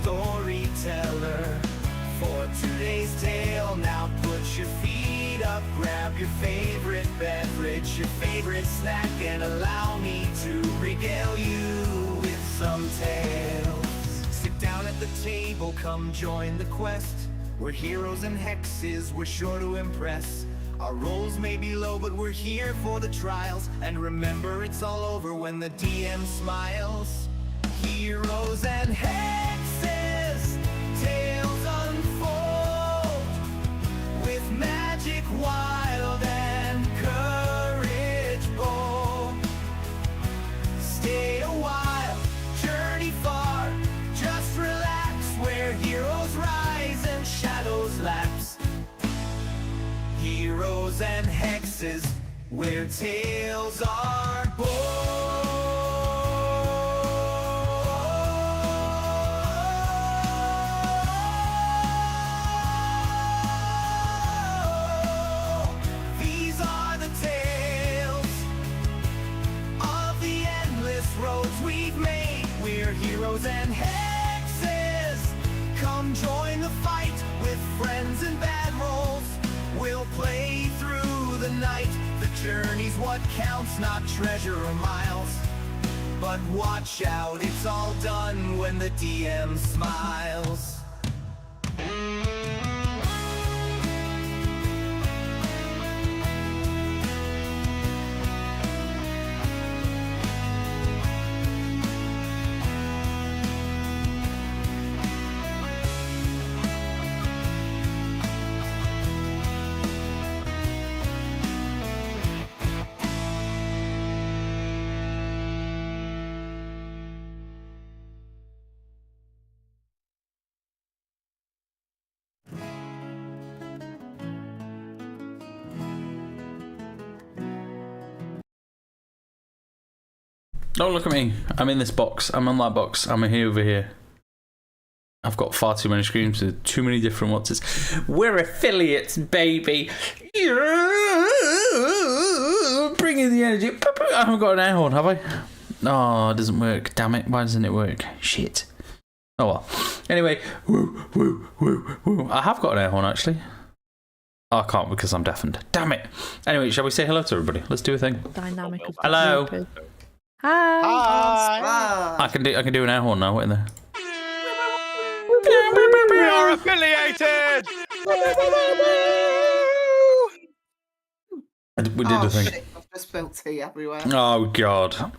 storyteller for today's tale. Now put your feet up, grab your favorite beverage, your favorite snack, and allow me to regale you with some tales. Sit down at the table, come join the quest. We're heroes and hexes, we're sure to impress. Our roles may be low, but we're here for the trials. And remember, it's all over when the DM smiles. Heroes and hexes, tales unfold, with magic wild and courage bold. Stay a while, journey far, just relax, where heroes rise and shadows lapse. Heroes and hexes, where tales are born. These are the tales of the endless roads we've made. We're heroes and hexes. Come join the fight with friends and bad rolls. We'll play through the night. The journey's what counts, not treasure or miles. But watch out, it's all done when the DM smiles. Don't look at me. I'm in this box. I'm on that box. I'm here over here. I've got far too many screens with too many different watches. We're affiliates, baby. Bring in the energy. I haven't got an air horn, have I? No, it doesn't work. Damn it. Why doesn't it work? Shit. Oh well. Anyway, woo, woo, woo, woo. I have got an air horn, actually. Oh, I can't because I'm deafened. Damn it. Anyway, shall we say hello to everybody? Let's do a thing. Dynamic of Hello. Hi. Hi. I can do an air horn now. Wait in there. We are affiliated. We did a thing. Shit, I've just spilled tea everywhere. Oh god.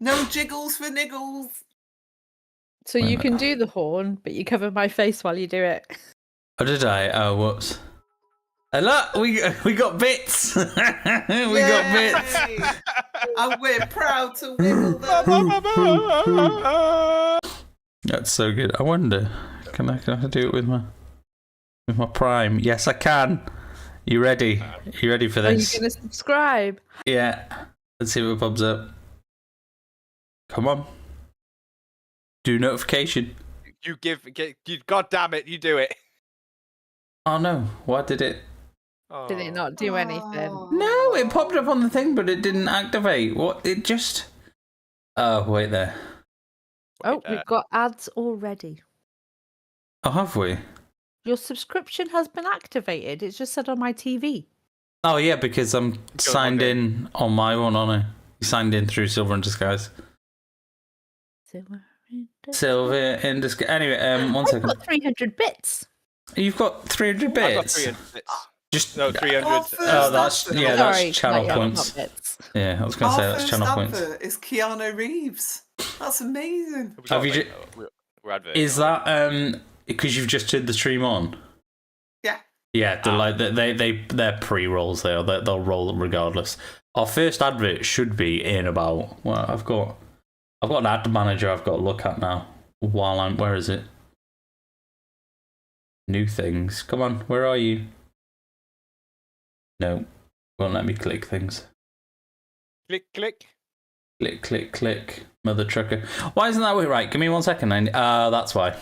No jiggles for niggles. So you can do the horn, but you cover my face while you do it. Oh, did I? Oh, whoops. And look, we got bits. We got bits. And we're proud to wiggle them. That's so good. I wonder, can I do it with my Prime? Yes, I can. You ready? You ready for Are you this? going to subscribe? Yeah. Let's see what pops up. Come on. Do notification. You God damn it! You do it. Oh no! What did it? Did it not do anything? No, it popped up on the thing, but it didn't activate. What? It just. Oh, wait there. Oh, we've got ads already. Oh, have we? Your subscription has been activated. It's just said on my TV. Oh yeah, because I'm signed in on my one, aren't I? You signed in through Silver in Disguise. Silver in Disguise. Anyway, 1 second. I've got 300 bits. You've got 300 bits. I got 300 bits. Just No, 300. Oh, that's Sorry, that's channel not yet, points. not bits. Yeah, I was going to say Our that's first channel points. advert is Keanu Reeves. That's amazing. Have you We're adverts. Is that because you've just turned the stream on? Yeah. Yeah, they're pre-rolls. They'll roll regardless. Our first advert should be in about. Well, I've got an ad manager I've got to look at now. Where is it? New things. Come on, where are you? No, won't let me click things. Click, click. Click, click, click. Mother trucker. Why isn't that way? Right, give me 1 second. That's why.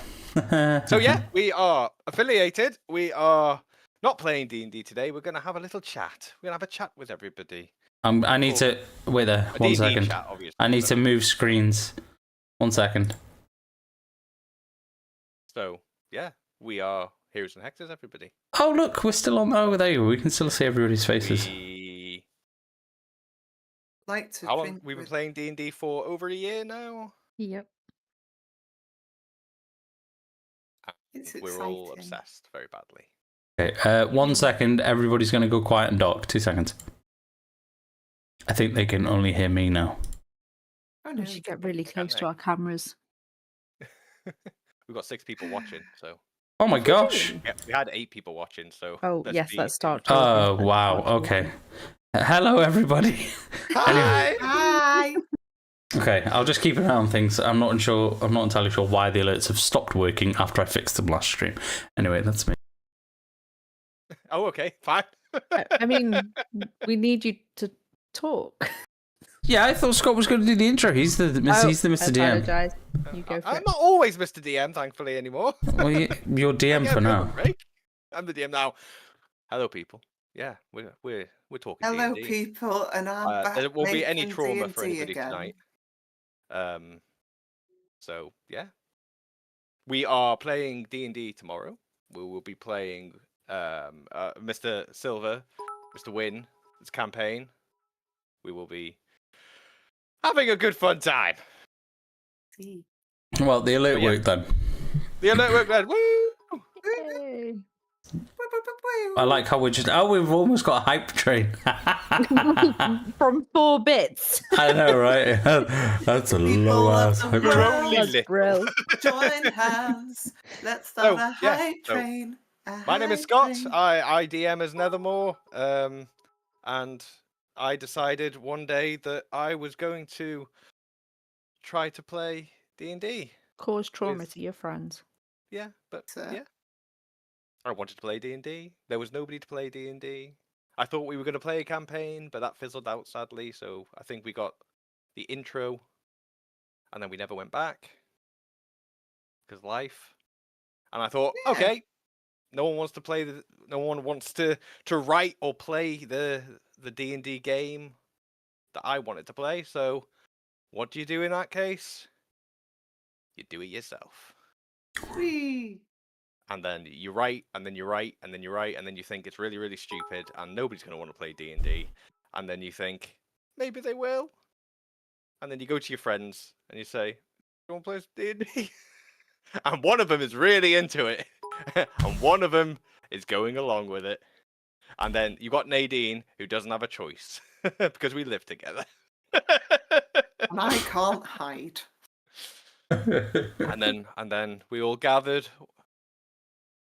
So yeah, we are affiliated. We are not playing D&D today. We're going to have a little chat. We're going to have a chat with everybody. I need to wait there. A 1 D&D second. chat, obviously, I need but- to move screens. 1 second. So yeah, we are Heroes and Hexes, everybody. Oh, look, we're still on. Oh, there you go. We can still see everybody's faces. We... Like to How long drink we've been with- playing D&D for? Over a year now. Yep. It's We're all exciting. obsessed very badly. Okay, 1 second. Everybody's going to go quiet and dock. 2 seconds. I think they can only hear me now. Oh, We no. should get really close they? to our cameras. We've got 6 people watching, so Oh my gosh. yeah, we had 8 people watching. So Oh, yes, let's start Oh, talking. wow. Okay. Hello, everybody. Hi. Hi. Okay, I'll just keep an eye on things. I'm not entirely sure why the alerts have stopped working after I fixed them last stream. Anyway, that's me. Oh, okay, fine. I mean, we need you to talk. Yeah, I thought Scott was going to do the intro. He's the he's the Mr. DM. Apologise. You go for I'm it. not always Mr. DM, thankfully, anymore. Well, you're DM Yeah, for we have a now. break. I'm the DM now. Hello, people. Yeah, we're talking. Hello, D&D. people, and I'm back. There won't be any making trauma for D&D anybody again. tonight. So yeah, we are playing D&D tomorrow. We will be playing Mr. Silver, Mr. Win. It's campaign. We will be having a good fun time. See. Well, the alert yeah. worked then. The alert worked then. Woo! Yay. I like how we've almost got a hype train. From 4 bits. I know, right? That's a People low of ass the hype world. train. Only That's little. brill. Join hands. Let's start a yeah, hype so train. My name is Scott. I DM as Nethermore. And I decided one day that I was going to try to play D&D. Cause trauma With- to your friends. Yeah, but Sir. yeah. I wanted to play D&D. There was nobody to play D&D. I thought we were going to play a campaign, but that fizzled out sadly. So I think we got the intro, and then we never went back because life. And I thought, Yeah. okay, no one wants to play no one wants to write or play the D&D game that I wanted to play. So what do you do in that case? You do it yourself. Whee. And then you write, and then you write, and then you write, and then you think it's really, really stupid, and nobody's going to want to play D&D. And then you think, maybe they will. And then you go to your friends, and you say, you want to play D&D? And one of them is really into it. And one of them is going along with it. And then you got Nadine, who doesn't have a choice, because we live together. And I can't hide. and then we all gathered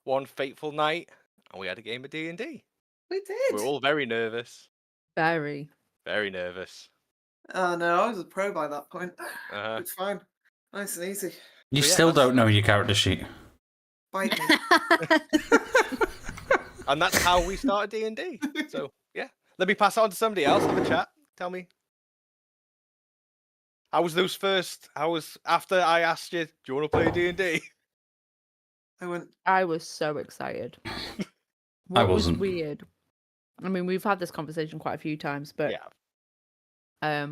one fateful night, and we had a game of D&D. We did. We're all very nervous. Very. Very nervous. Oh no, I was a pro by that point. Uh-huh. It's fine. Nice and easy. You So, yeah, still that's- don't know your character sheet. Bite me. And that's how we started D&D. So, yeah. Let me pass it on to somebody else. Have a chat. Tell me. How was after I asked you, do you want to play D&D? I went, I was so excited. I What was wasn't. weird. I mean, we've had this conversation quite a few times, but Yeah.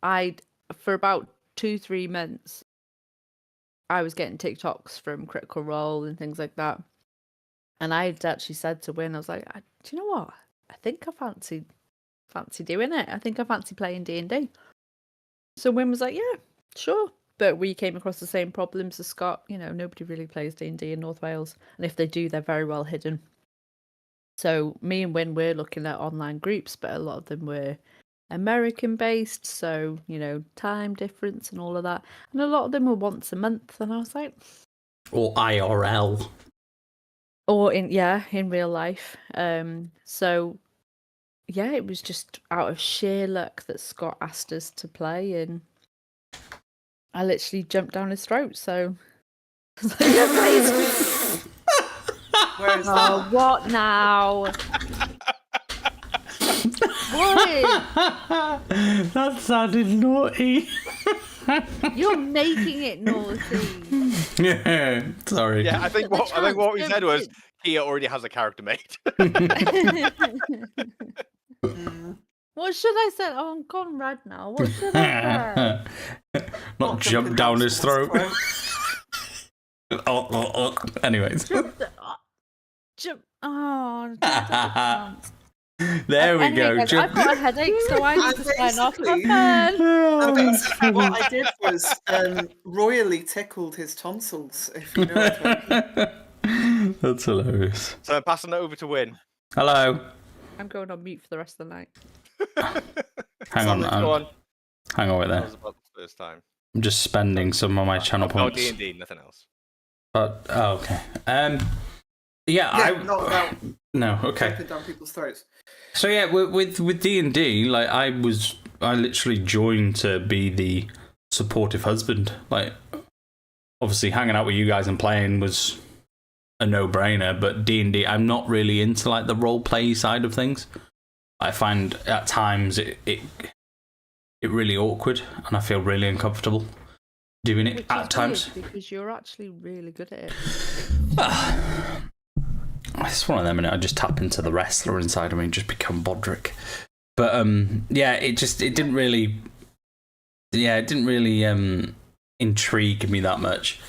I'd for about 2-3 months, I was getting TikToks from Critical Role and things like that, and I'd actually said to Win, I was like, do you know what? I think I fancy doing it. I think I fancy playing D&D. So Win was like, yeah, sure. But we came across the same problems as Scott. You know, nobody really plays D&D in North Wales, and if they do, they're very well hidden. So me and Win were looking at online groups, but a lot of them were American based, so you know, time difference and all of that. And a lot of them were once a month, and I was like, Or IRL. or in real life. So yeah, it was just out of sheer luck that Scott asked us to play, and I literally jumped down his throat. So I was like, "Yeah, please." where is Oh, that? what now? What? That sounded naughty. You're making it naughty. Yeah, sorry. Yeah, I think what we said was Don't- Kia already has a character made. Mm. What should I say? Oh, I'm gone red now. What should I say? Not jump jumping down his throat. Anyways. Oh, There we anyway, go. guys, I've got a headache, so I need to sign off. Have basically- fun. And basically what I did was royally tickled his tonsils, if you know what I mean. That's hilarious. So I'm passing it over to Win. Hello. I'm going on mute for the rest of the night. Hang on. Go on. Hang on with That that. was about the first time. I'm just spending some of my channel Oh, points. D&D, nothing else. But okay. Yeah, not about No, okay. jumping down people's throats. So yeah, with D&D, like I literally joined to be the supportive husband. Like, obviously hanging out with you guys and playing was a no-brainer, but D&D, I'm not really into like the role play side of things. I find at times it really awkward, and I feel really uncomfortable doing it Which at is times. weird, because you're actually really good at it. It's one of them, and I just tap into the wrestler inside of me and just become Bodrick. But yeah, it didn't really intrigue me that much,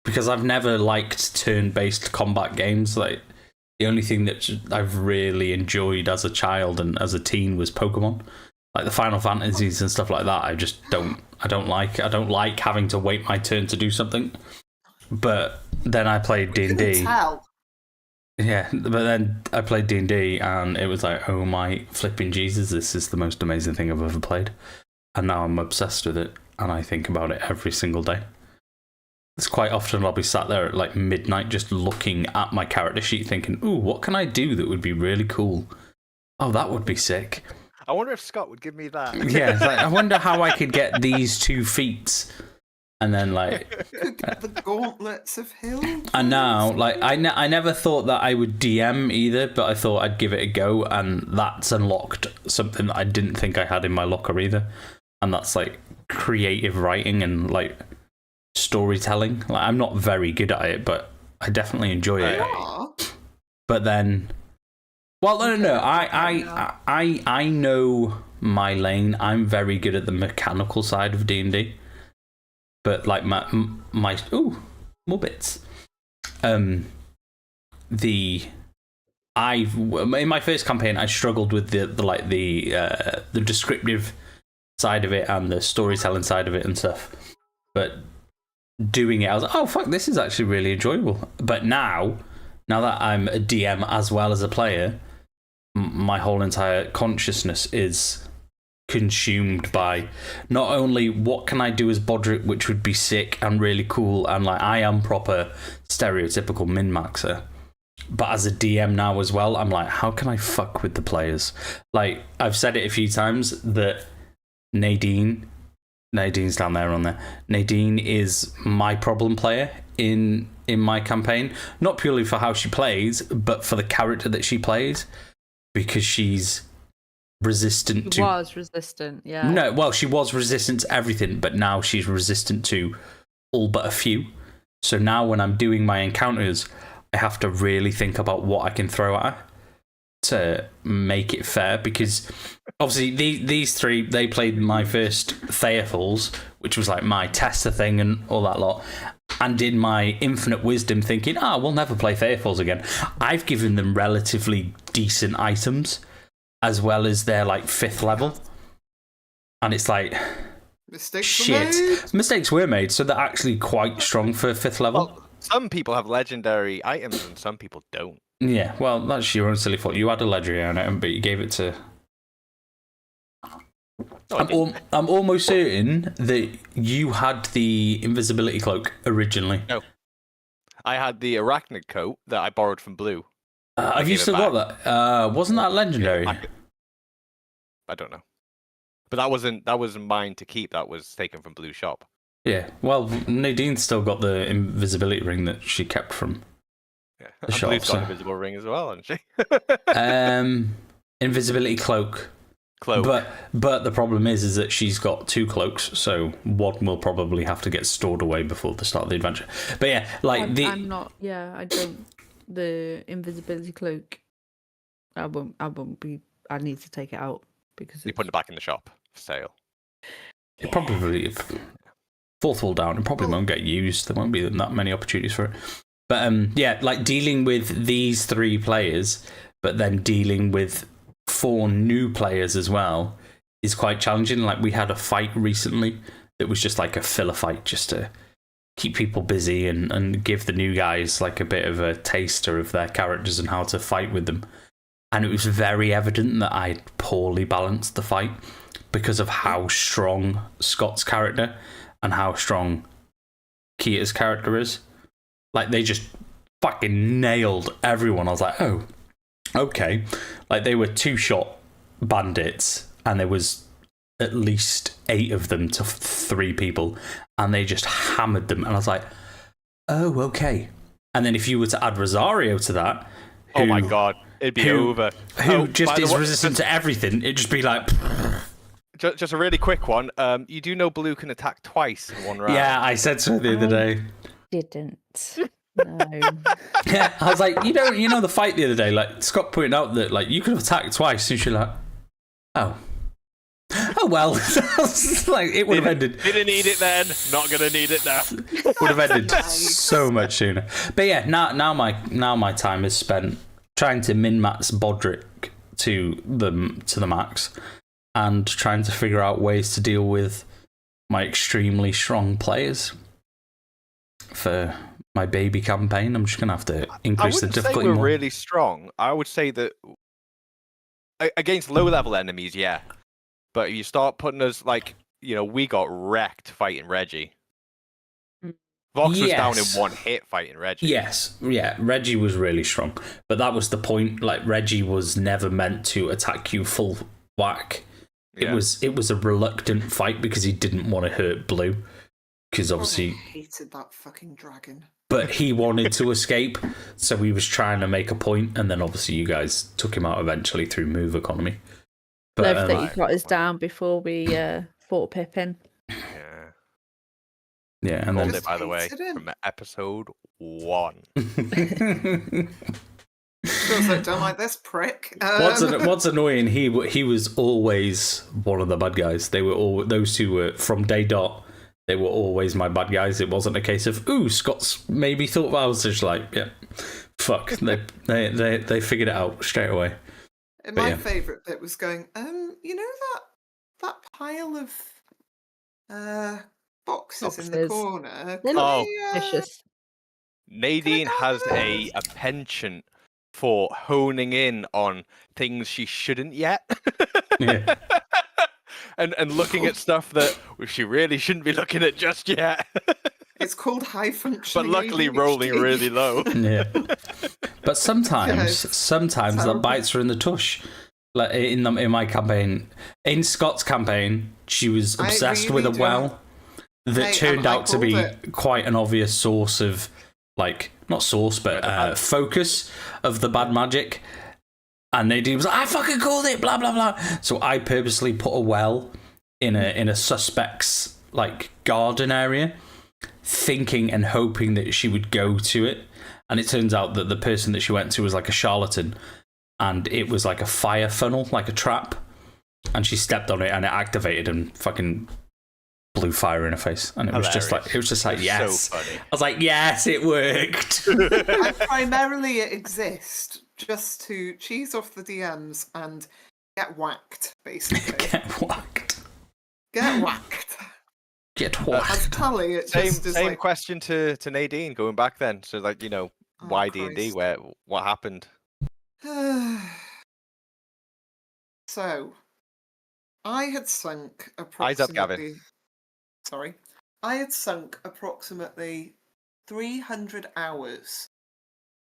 because I've never liked turn-based combat games. Like, the only thing that I've really enjoyed as a child and as a teen was Pokemon. Like the Final Fantasies and stuff like that, I don't like having to wait my turn to do something. But then I played D&D. Tell. Yeah, but then I played D&D and it was like, oh my flipping Jesus, this is the most amazing thing I've ever played. And now I'm obsessed with it, and I think about it every single day. It's quite often I'll be sat there at like midnight just looking at my character sheet thinking, ooh, what can I do that would be really cool? Oh, that would be sick. I wonder if Scott would give me that. Yeah, it's like, I wonder how I could get these 2 feats. And then like... Could get the gauntlets of Hill. And now, like, I never thought that I would DM either, but I thought I'd give it a go, and that's unlocked something that I didn't think I had in my locker either. And that's like creative writing and like storytelling. Like, I'm not very good at it, but I definitely enjoy it. But then, well, no. I know my lane. I'm very good at the mechanical side of D&D. But like my more bits. In my first campaign, I struggled with the descriptive side of it and the storytelling side of it and stuff. But doing it, I was like, oh fuck, this is actually really enjoyable. But now that I'm a DM as well as a player, my whole entire consciousness is consumed by not only what can I do as Bodrick, which would be sick and really cool, and like I am proper stereotypical min-maxer, but as a DM now as well, I'm like, how can I fuck with the players? Like, I've said it a few times that Nadine's down there on there. Nadine is my problem player in my campaign, not purely for how she plays, but for the character that she plays, because she's resistant to... was resistant, yeah. No, well, she was resistant to everything, but now she's resistant to all but a few. So now when I'm doing my encounters, I have to really think about what I can throw at her to make it fair, because obviously these 3, they played my first Theafals, which was like my tester thing and all that lot, and in my infinite wisdom thinking, we'll never play Theafals again, I've given them relatively decent items as well as their like 5th level, and it's like, mistakes were made, so they're actually quite strong for 5th level. Well, some people have legendary items and some people don't. Yeah, well, that's your own silly fault. You had a legendary item, but you gave it to... I'm almost certain that you had the invisibility cloak originally. No. I had the arachnid coat that I borrowed from Blue. Have you still got that? Wasn't that legendary? I don't know. But that wasn't mine to keep. That was taken from Blue shop. Yeah. Well, Nadine's still got the invisibility ring that she kept from Yeah. the And shop. Blue's got So. an invisible ring as well, hasn't she? Invisibility cloak. Cloak. But the problem is that she's got 2 cloaks, so one will probably have to get stored away before the start of the adventure. But yeah, like I'm not. Yeah, I don't. The invisibility cloak. I won't be. I need to take it out because You're putting it back in the shop for sale. It probably Fourth wall down, it probably won't get used. There won't be that many opportunities for it. But yeah, like dealing with these 3 players, but then dealing with 4 new players as well is quite challenging. Like we had a fight recently that was just like a filler fight just to keep people busy and give the new guys like a bit of a taster of their characters and how to fight with them. And it was very evident that I'd poorly balanced the fight because of how strong Scott's character and how strong Kia's character is. Like, they just fucking nailed everyone. I was like, oh, okay. Like, they were 2-shot bandits, and there was at least 8 of them to 3 people, and they just hammered them. And I was like, oh, okay. And then if you were to add Rosario to that... oh my god, it'd be over. Who just is resistant to everything. It'd just be like... Just a really quick one. You do know Blue can attack twice in one round? Yeah, I said so the other day. Didn't. No. Yeah, I was like, you know the fight the other day, like Scott pointed out that like you could have attacked twice, and she's like, oh well. Like it would have ended. Didn't need it then. Not gonna need it now. Would have ended so much sooner. But yeah, now my time is spent trying to min-max Bodrick to the max, and trying to figure out ways to deal with my extremely strong players for my baby campaign. I'm just gonna have to increase the difficulty. I wouldn't say we're more. really strong. I would say that against low level enemies, yeah. But you start putting us like, we got wrecked fighting Reggie. Vox was down in 1 hit fighting Reggie. Yes, yeah, Reggie was really strong, but that was the point. Like Reggie was never meant to attack you full whack. It was a reluctant fight because he didn't want to hurt Blue, because obviously I hated that fucking dragon. But he wanted to escape, so he was trying to make a point, and then obviously you guys took him out eventually through move economy. But Love that you got us down before we fought Pippin. Yeah, and then it, by the way, from episode 1. Feels like, don't like this prick. What's annoying? He was always one of the bad guys. They were all those 2 were from day dot. They were always my bad guys. It wasn't a case of Scott's maybe thought. I was just like, yeah, fuck. They figured it out straight away. And my favourite bit was going, that pile of boxes in the corner. Vicious. Nadine has a penchant for honing in on things she shouldn't yet. Yeah. And looking at stuff that she really shouldn't be looking at just yet. It's called high functioning. But luckily rolling really low. Yeah. But sometimes that bites her in the tush. Like in my campaign, in Scott's campaign, she was obsessed with a well that turned out to be quite an obvious source of, like, not source, but focus of the bad magic. And Nadine was like, I fucking called it, blah, blah, blah. So I purposely put a well in a suspect's, like, garden area, thinking and hoping that she would go to it. And it turns out that the person that she went to was, like, a charlatan. And it was, like, a fire funnel, like a trap. And she stepped on it and it activated and fucking blew fire in her face. And it was just like, yes. So funny. I was like, yes, it worked. I primarily exist just to cheese off the DMs and get whacked, basically. Get whacked. Get whacked. Get whacked. As Tally, it just is same like... question to Nadine going back then. So, like, why D&D? What happened? So, I had sunk Eyes up, Gavin. I had sunk approximately 300 hours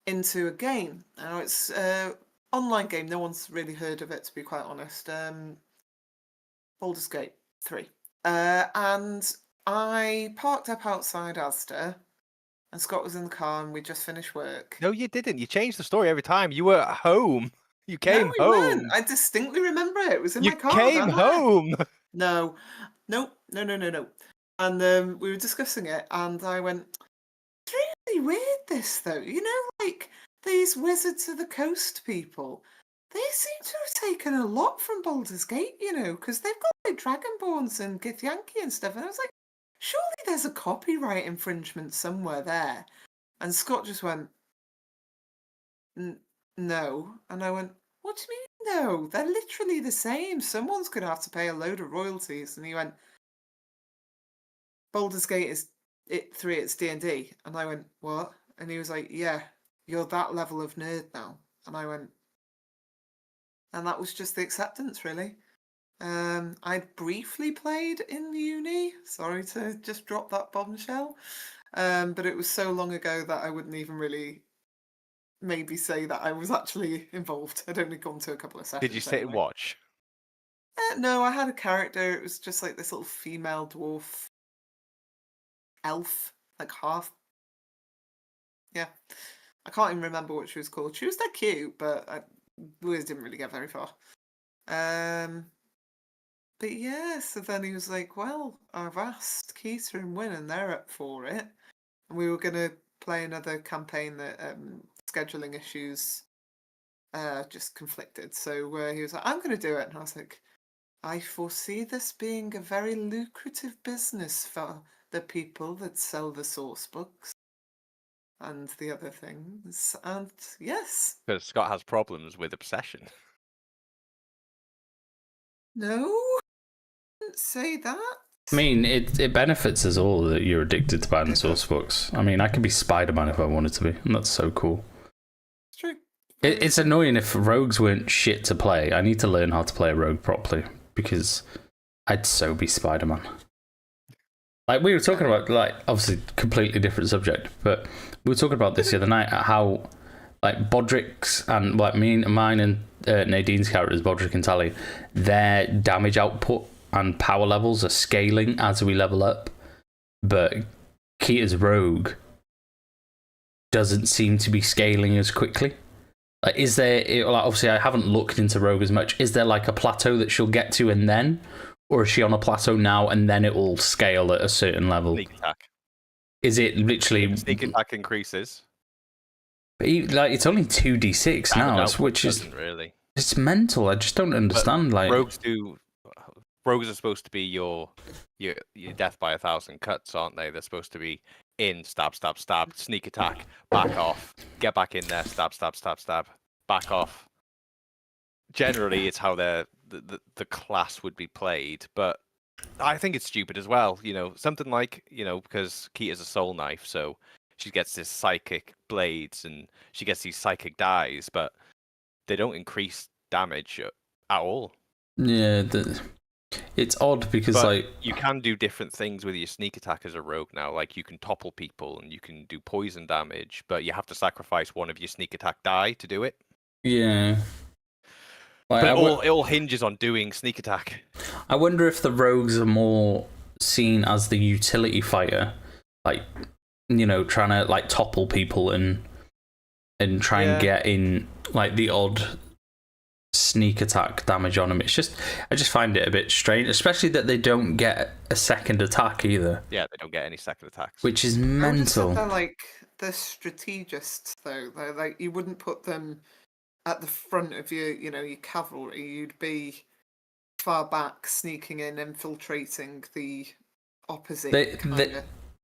into a game. Now, it's an online game. No one's really heard of it, to be quite honest. Baldur's Gate 3. And I parked up outside Asda, and Scott was in the car, and we just finished work. No, you didn't. You changed the story every time. You were at home. You came home. Weren't. I distinctly remember it. It was in my car. You came home. No. And we were discussing it, and I went, it's really weird, this, though. Like, these Wizards of the Coast people, they seem to have taken a lot from Baldur's Gate, because they've got, like, Dragonborns and Githyanki and stuff. And I was like, surely there's a copyright infringement somewhere there. And Scott just went, no. And I went, what do you mean no? They're literally the same. Someone's going to have to pay a load of royalties. And he went, Baldur's Gate is 3, it's D&D. And I went, what? And he was like, yeah, you're that level of nerd now. And I went, and that was just the acceptance, really. I briefly played in uni. Sorry to just drop that bombshell. But it was so long ago that I wouldn't even really maybe say that I was actually involved. I'd only gone to a couple of sessions. Did you sit and watch? No, I had a character. It was just like this little female dwarf elf, like half. Yeah. I can't even remember what she was called. She was that cute, but we didn't really get very far. But yeah, so then he was like, well, I've asked Keita and Win and they're up for it. And we were going to play another campaign that scheduling issues just conflicted. So he was like, I'm going to do it. And I was like, I foresee this being a very lucrative business for the people that sell the source books and the other things. And yes. Because Scott has problems with obsession. No, didn't say that. I mean, it benefits us all that you're addicted to buying the source books. I mean, I could be Spider-Man if I wanted to be, and that's so cool. It's true. It's annoying if rogues weren't shit to play. I need to learn how to play a rogue properly, because I'd so be Spider-Man. Like, we were talking about, like, obviously, completely different subject, but we were talking about this the other night, how, like, Bodrick's and, like, mine and Nadine's characters, Bodrick and Tally, their damage output and power levels are scaling as we level up, but Keita's rogue doesn't seem to be scaling as quickly. Like, is there, like, obviously I haven't looked into rogue as much, is there like a plateau that she'll get to and then, or is she on a plateau now and then it will scale at a certain level? Sneak attack. Is it literally Sneak attack increases? like, it's only 2d6 now, which is really, it's mental. I just don't understand. Like, rogues are supposed to be your death by 1,000 cuts, aren't they? They're supposed to be in, stab, stab, stab, sneak attack, back off, get back in there, stab, stab, stab, stab, back off. Generally, it's how the class would be played, but I think it's stupid as well. You know, something like, you know, because Keita's a soul knife, so she gets this psychic blades and she gets these psychic dies, but they don't increase damage at all. yeah, it's odd because, but like, you can do different things with your sneak attack as a rogue now. Like, you can topple people and you can do poison damage, but you have to sacrifice one of your sneak attack die to do it. yeah. Like, But it all hinges on doing sneak attack. I wonder if the rogues are more seen as the utility fighter, like, you know, trying to, like, topple people and try and get in, like, the odd sneak attack damage on them. It's just, I just find it a bit strange, especially that they don't get a second attack either. Yeah, they don't get any second attacks, which is mental. They're like the strategists, though. They're like, you wouldn't put them at the front of your cavalry. You'd be far back, sneaking in, infiltrating the opposite.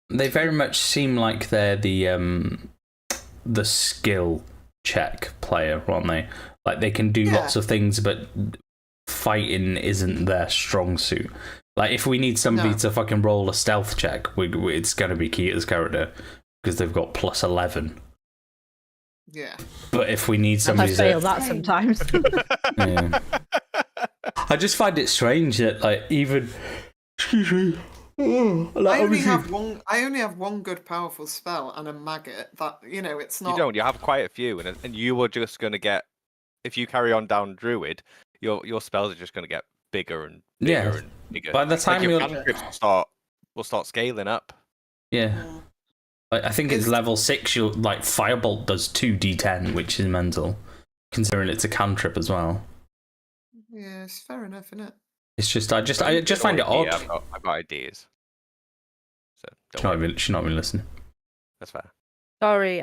They very much seem like they're the skill check player, aren't they? Like, they can do lots of things, but fighting isn't their strong suit. Like, if we need somebody to fucking roll a stealth check, it's going to be Keita's character, because they've got plus 11. Yeah. But if we need somebody I fail that sometimes. Yeah. I just find it strange that, like, even... Excuse me. I only have one good powerful spell and a maggot. That, it's not. You don't. You have quite a few, and you are just going to get. If you carry on down Druid, your spells are just going to get bigger and bigger and bigger. By the time your cantrips will start scaling up. Yeah. Like, I think it's level 6. You'll, like, Firebolt does 2d10, which is mental, considering it's a cantrip as well. Yeah, it's fair enough, isn't it? It's just, I just find it odd. I've got ideas. So she's not even listening. That's fair. Sorry,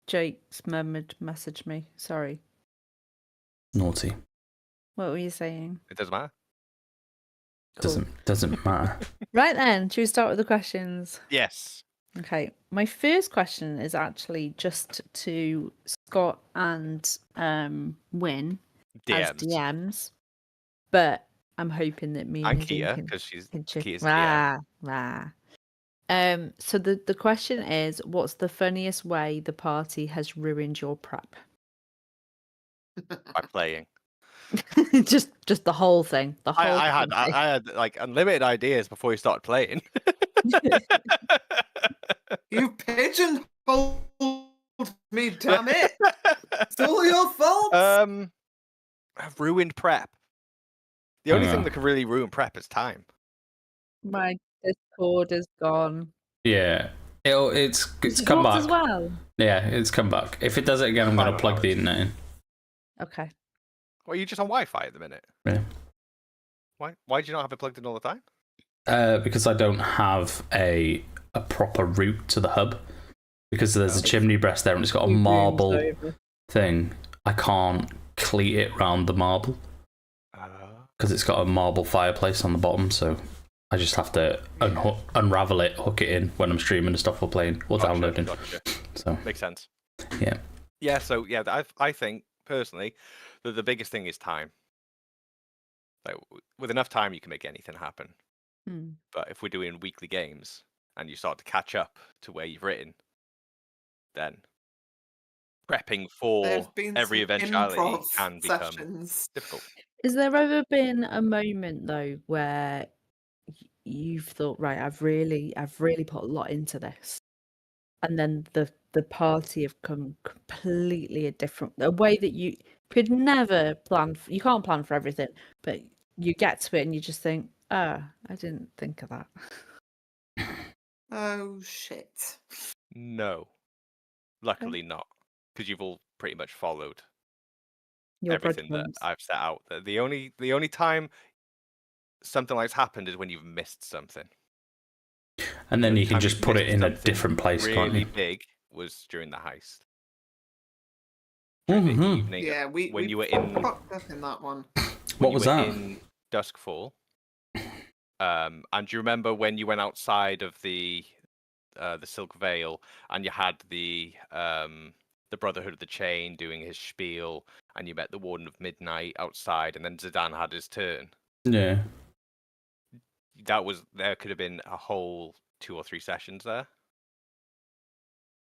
Jake's messaged me. Sorry. Naughty. What were you saying? It doesn't matter. Cool. Doesn't matter. Right then, should we start with the questions? Yes. Okay, my first question is actually just to Scott and Win as DMs. DMs, but I'm hoping that me And and Nadine Kia, can, because she's can chip. Kia's DM. So the question is, what's the funniest way the party has ruined your prep? By playing. just the whole thing. The whole. I thing. had like unlimited ideas before you started playing. You pigeonholed me, damn it! It's all your fault. I've ruined prep. The only thing Yeah. that can really ruin prep is time. My Discord is gone. Yeah. It's Is it come yours back. as well. Yeah, it's come back. If it does it again, I'm going to Final plug the hours. internet in. Okay. Well, you're just on Wi-Fi at the minute. Yeah. Why do you not have it plugged in all the time? Because I don't have a proper route to the hub. Because there's a chimney breast there and it's got a Few rooms marble over. thing. I can't cleat it round the marble because it's got a marble fireplace on the bottom. So I just have to unravel it, hook it in when I'm streaming and stuff or playing or downloading. Gotcha. So Makes sense. yeah. Yeah. So yeah, I think personally that the biggest thing is time. Like, with enough time, you can make anything happen. Hmm. But if we're doing weekly games and you start to catch up to where you've written, then prepping for There've been every some eventuality improv can become sessions. difficult. Has there ever been a moment though where you've thought, right, I've really put a lot into this, and then the party have come completely a way that you could never plan. You can't plan for everything, but you get to it and you just think, I didn't think of that. Oh shit! No, luckily not, because you've all pretty much followed Your everything that breadcrumbs. I've set out. The only time something like's happened is when you've missed something. And then The you can time just you've put it missed in a something different place, can't really you? big was during the heist. During the Mhm. evening, Yeah, when we you were in fucked up in that one. What was that? In Duskfall. And do you remember when you went outside of the Silk Veil and you had the Brotherhood of the Chain doing his spiel, and you met the Warden of Midnight outside, and then Zidane had his turn? Yeah. There could have been a whole 2 or 3 sessions there.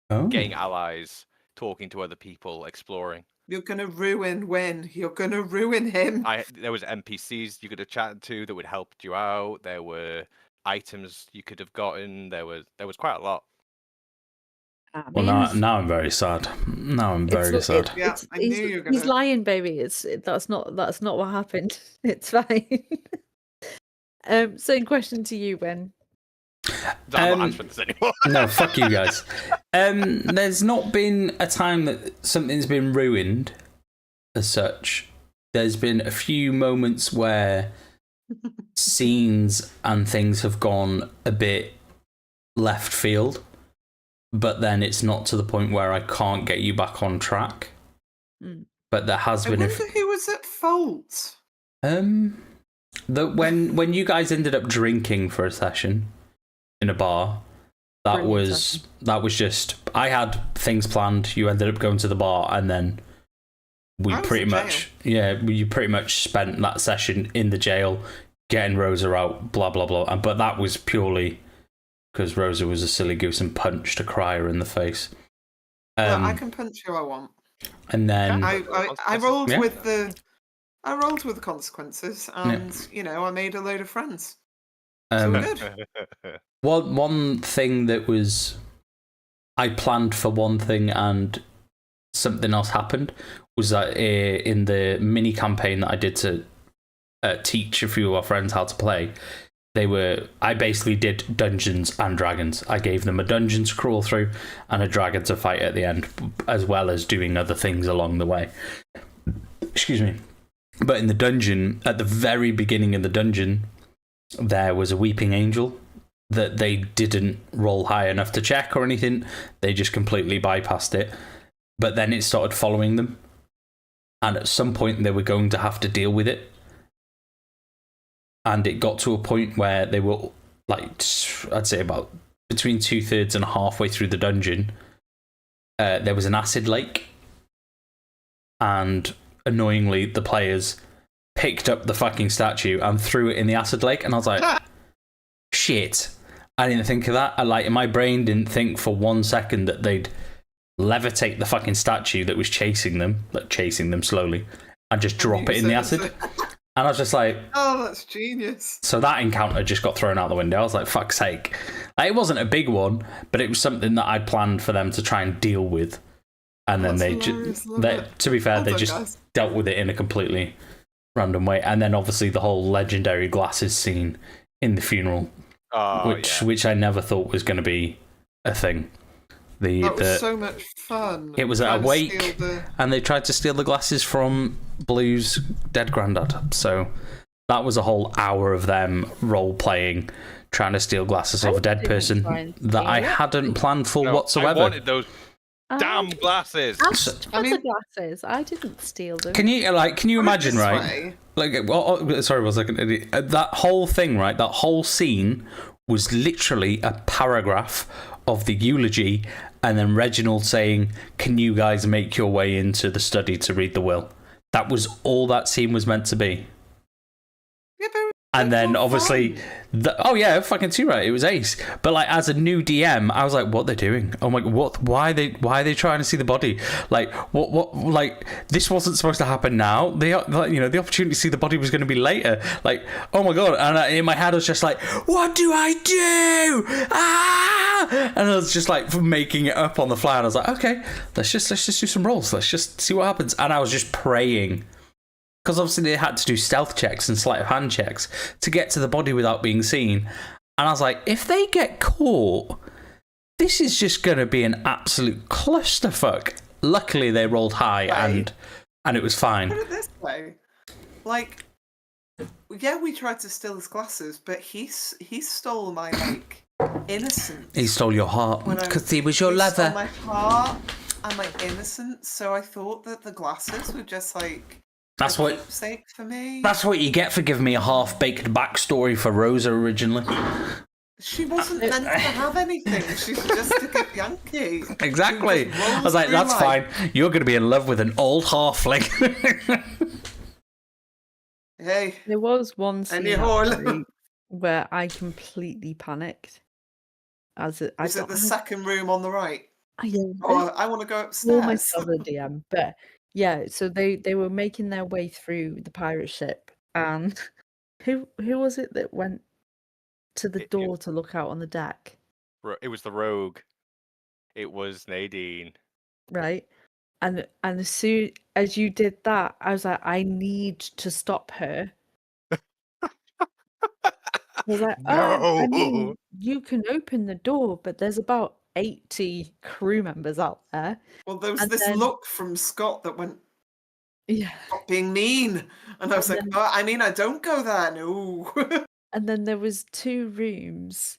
Oh. Getting allies, talking to other people, exploring. You're gonna ruin Win. You're gonna ruin him. There was NPCs you could have chatted to that would help you out. There were items you could have gotten. There was quite a lot. Well, now I'm very sad. Now I'm very sad. Yeah, I knew you were gonna. He's lying, baby. That's not what happened. It's fine. Same question to you, Ben. I'm not answering this anymore. No, fuck you guys. There's not been a time that something's been ruined as such. There's been a few moments where scenes and things have gone a bit left field, but then it's not to the point where I can't get you back on track. Mm. But there has I been wonder who was at fault. when you guys ended up drinking for a session in a bar, that was just, I had things planned, you ended up going to the bar, and then we pretty much you pretty much spent that session in the jail getting Rosa out, blah blah blah. But that was purely because Rosa was a silly goose and punched a crier in the face. I can punch who I want. And then I rolled with the consequences, and I made a load of friends. So good. One thing that was, I planned for one thing and something else happened, was that in the mini campaign that I did to teach a few of our friends how to play, I basically did Dungeons and Dragons. I gave them a dungeon to crawl through and a dragon to fight at the end, as well as doing other things along the way. Excuse me. But in the dungeon, at the very beginning of the dungeon, there was a weeping angel that they didn't roll high enough to check or anything. They just completely bypassed it. But then it started following them. And at some point, they were going to have to deal with it. and it got to a point where they were like, I'd say about between 2/3 and halfway through the dungeon. There was an acid lake, and annoyingly, the players picked up the fucking statue and threw it in the acid lake, and I was like, shit. I didn't think of that. My brain didn't think for 1 second that they'd levitate the fucking statue that was chasing them slowly, and just drop it in the acid. And I was just like, oh, that's genius. So that encounter just got thrown out the window. I was like, fuck's sake. It wasn't a big one, but it was something that I'd planned for them to try and deal with. And then to be fair, they just dealt with it in a completely random way. And then obviously the whole legendary glasses scene in the funeral, which I never thought was going to be a thing. That was so much fun. It was at a wake, and they tried to steal the glasses from Blue's dead granddad. So that was a whole hour of them role-playing, trying to steal glasses off a dead person that I hadn't planned for whatsoever. I wanted those damn glasses. The glasses. I didn't steal them. Can you imagine, right? Sorry, one second. That whole thing, right? That whole scene was literally a paragraph of the eulogy, and then Reginald saying, "Can you guys make your way into the study to read the will?" That was all that scene was meant to be. Yeah, but and then obviously, fucking too right, it was ace. But like as a new DM, I was like, "What they're doing? Oh my, what? Why are they trying to see the body? Like what? Like this wasn't supposed to happen now. The opportunity to see the body was going to be later. Like oh my god!" And in my head, I was just like, "What do I do? Ah!" And I was just like making it up on the fly. And I was like, "Okay, let's just do some rolls. Let's just see what happens." And I was just praying. Because obviously they had to do stealth checks and sleight of hand checks to get to the body without being seen. And I was like, if they get caught, this is just going to be an absolute clusterfuck. Luckily, they rolled high and it was fine. Put it this way. Like, yeah, we tried to steal his glasses, but he stole my, innocence. He stole your heart because he was your lover. He stole my heart and my innocence, so I thought that the glasses were just, That's what keepsake for me. That's what you get for giving me a half-baked backstory for Rosa originally. She wasn't meant to have anything. She's just a good Yankee. Exactly. I was like, that's fine. You're going to be in love with an old halfling. Hey. There was one scene actually, where I completely panicked. Was it the second room on the right? Yeah. Oh, I want to go upstairs. Call myself a DM, but yeah. So they were making their way through the pirate ship, and who was it that went to the door to look out on the deck? It was the rogue. It was Nadine. Right. And as soon as you did that, I was like, I need to stop her. I was like, I mean, you can open the door, but there's about 80 crew members out there. Well, there was this look from Scott that went, yeah, stop being mean. And I was like, I don't go there, no. And then there was 2 rooms,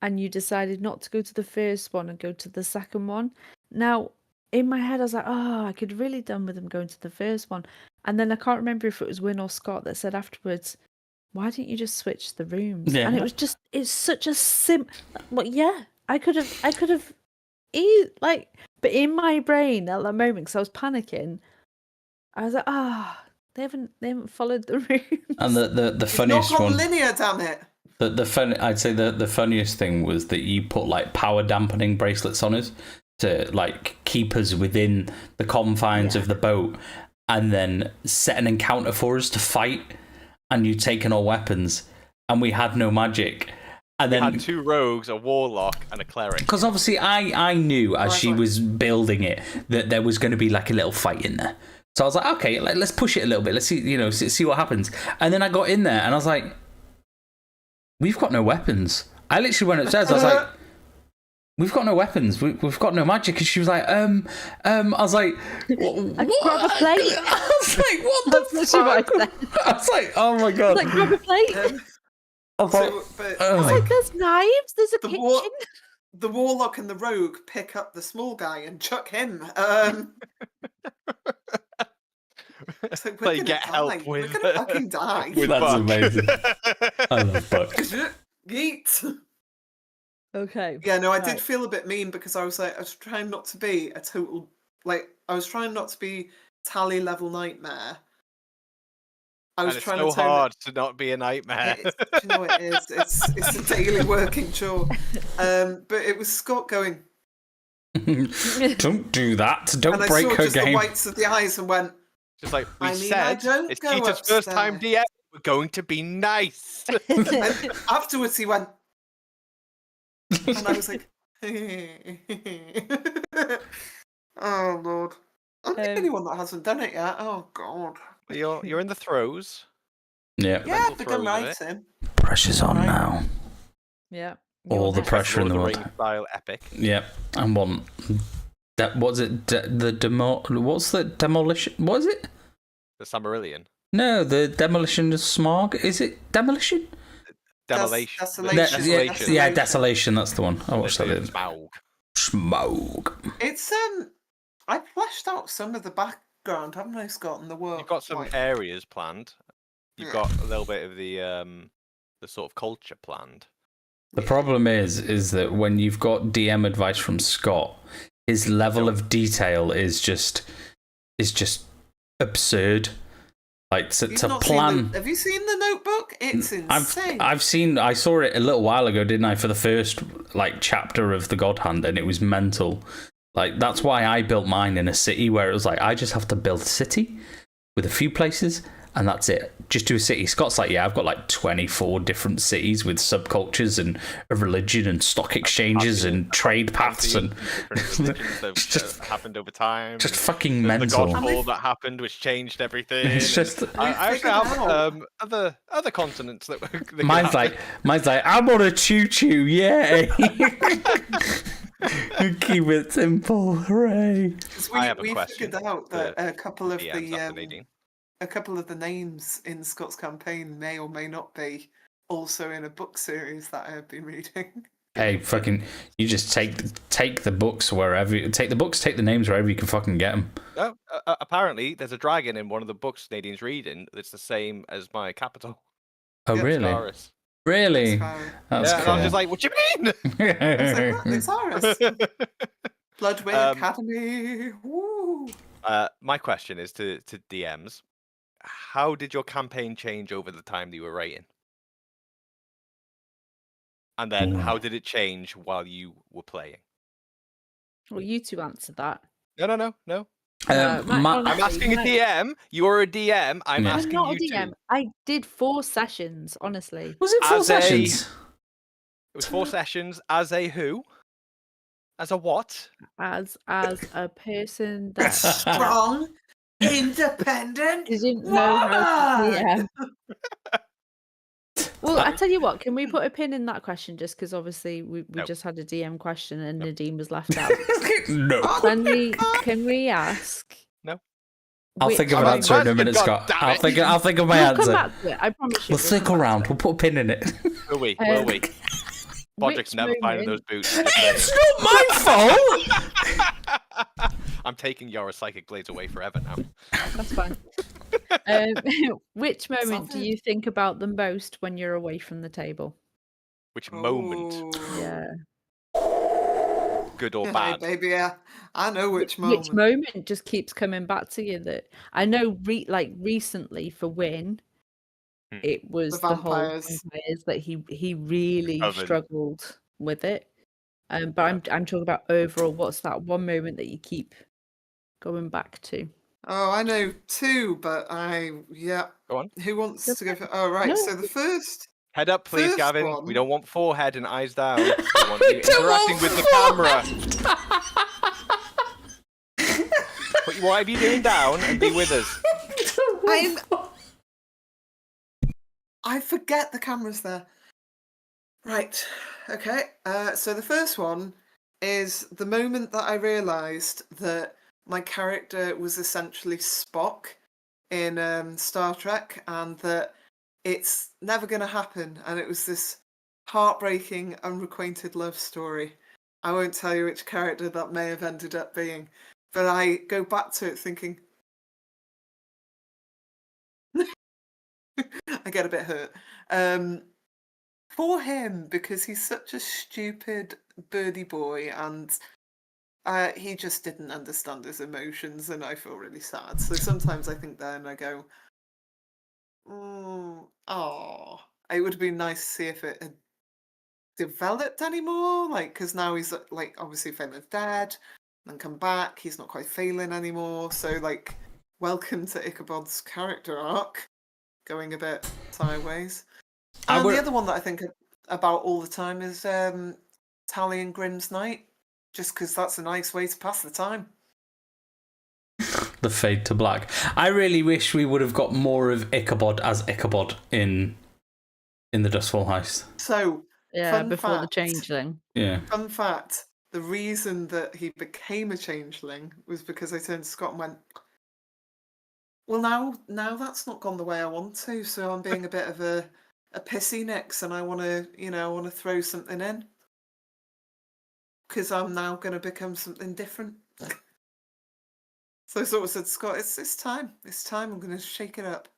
and you decided not to go to the first one and go to the second one. Now, in my head, I was like, I could really done with them going to the first one. And then I can't remember if it was Win or Scott that said afterwards, why didn't you just switch the rooms? Yeah. And it was just, it's such a well, yeah, I could have, but in my brain at that moment, because I was panicking, I was like, they haven't followed the rules. And the funniest not one, linear, damn it. I'd say the funniest thing was that you put like power dampening bracelets on us to like keep us within the confines of the boat, and then set an encounter for us to fight. And you'd taken all weapons, and we had no magic. And then we had 2 rogues, a warlock, and a cleric. Because obviously, I knew as she was building it that there was going to be like a little fight in there. So I was like, okay, let's push it a little bit. Let's see, see what happens. And then I got in there, and I was like, we've got no weapons. I literally went upstairs. I was like, we've got no weapons. We've got no magic. And she was like, I was like, I grab a plate. I was like, what the fuck? I was like, oh my god. Like, grab a plate. I was like, there's knives. There's a kitchen. The warlock and the rogue pick up the small guy and chuck him. It's like, Like, we're gonna get help die. with- We're gonna fucking die. with That's Buck. amazing. I love Buck. Yeet. Okay. Yeah, no, I did Right. feel a bit mean because I was trying not to be a total, I was trying not to be tally level nightmare. I was And it's trying so to tone hard to not be a nightmare. it. Do you know what it is? It's a daily working chore. But it was Scott going, Don't do that. Don't and I break saw her just the game. whites of the eyes and went, Just like we I mean, I said, don't it's go Cheetah's first time upstairs. DM. We're going to be nice. and afterwards he went, and I was like, oh Lord, I'm the only one that hasn't done it yet. Oh God. You're in the throes. Yeah. Yeah, mental but throes I'm of it. writing. Pressure's on Right. now. Yeah. All the next. pressure in the Lord of world. Rings style epic. Yeah. And one. That was it. The demo. What's the demolition? What is it? The Summerillion. No, the demolition of Smog. Is it demolition? Demolition. Desolation. Yeah, Desolation. That's the one. I watched that. Smaug. Smog. It's I fleshed out some of the background, haven't I, Scott? And the work. You've got some areas planned. You've Yeah. got a little bit of the sort of culture planned. The problem is that when you've got DM advice from Scott, his level of detail is just absurd. Like to plan. Have you seen the Notebook? It's insane. I saw it a little while ago, didn't I? For the first chapter of the God Hand, and it was mental. Like that's why I built mine in a city where it was like I just have to build a city with a few places. And that's it. Just do a city. Scott's like, yeah, I've got 24 different cities with subcultures and a religion and stock exchanges and trade paths and different religions that just happened over time. just fucking There's mental. The Godfall that happened, which changed everything. It's just I actually have other continents that. mine's like I'm on a choo choo, yay! Keep it simple, hooray! 'Cause I have a we question figured out that a couple of a couple of the names in Scott's campaign may or may not be also in a book series that I have been reading. Hey, fucking! You just take the books wherever. Take the names wherever you can fucking get them. No, apparently there's a dragon in one of the books Nadine's reading that's the same as my capital. Oh, Yeah, really? Scaris. Really? That's Yeah, and I cool. was just like, what do you mean? It's ours. Bloodwing Academy. Woo. My question is to DMs. How did your campaign change over the time that you were writing? And then how did it change while you were playing? Well, you two answer that. No. My- I'm asking a DM. You're a DM. I'm Yeah. I'm asking not you a DM. two. I did 4 sessions, honestly. Was it 4 As a- sessions? It was 4 sessions as a who? As a what? As a person that Strong, independent. didn't know how to DM. Well, I tell you what, can we put a pin in that question just because obviously we No. just had a DM question and Nadine was left out. No. Can we ask? No. I'll which think of an moment- answer in a question, minute, Scott. goddammit. I'll think of my We'll come answer. back to it. I promise you. We'll circle round. We'll put a pin in it. Will we? Will we? Podrick's Which never finding those moment- boots. It's not my fault. I'm taking your psychic blades away forever now. That's fine. Which moment do you think about the most when you're away from the table? Which moment? Ooh. Yeah. Good or Hey, bad? baby, yeah. I know which moment. Which moment just keeps coming back to you? That I know, recently for Win, Hmm. it was The the whole vampires. vampires that he really Coven. struggled with it. But I'm talking about overall. What's that one moment that you keep going back to? Oh, I know 2, but yeah. Go on. Who wants Go to go? Oh, right. No. So the first. Head up, please, First Gavin. one. We don't want forehead and eyes down. We want We you don't interacting want with the camera. Put whatever you're doing down and be with us. I forget the camera's there. Right. Okay. So the first one is the moment that I realised that my character was essentially Spock in Star Trek, and that it's never going to happen, and it was this heartbreaking, unrequited love story. I won't tell you which character that may have ended up being, but I go back to it thinking, I get a bit hurt. For him, because he's such a stupid birdie boy, and he just didn't understand his emotions, and I feel really sad. So sometimes I think then I go, oh, it would have been nice to see if it had developed anymore. Like, because now he's like obviously failing with dad, and come back, he's not quite failing anymore. So like, welcome to Ichabod's character arc, going a bit sideways. And the other one that I think about all the time is Tally and Grimm's Night, just because that's a nice way to pass the time. The fade to black. I really wish we would have got more of Ichabod as Ichabod in the Dustfall Heist. So, Yeah, before the changeling. Yeah. Fun fact, the reason that he became a changeling was because I turned to Scott and went, well, now that's not gone the way I want to, so I'm being a bit of a pissy Nix, and I want to throw something in, because I'm now going to become something different. So I sort of said, Scott, it's time. It's time. I'm going to shake it up.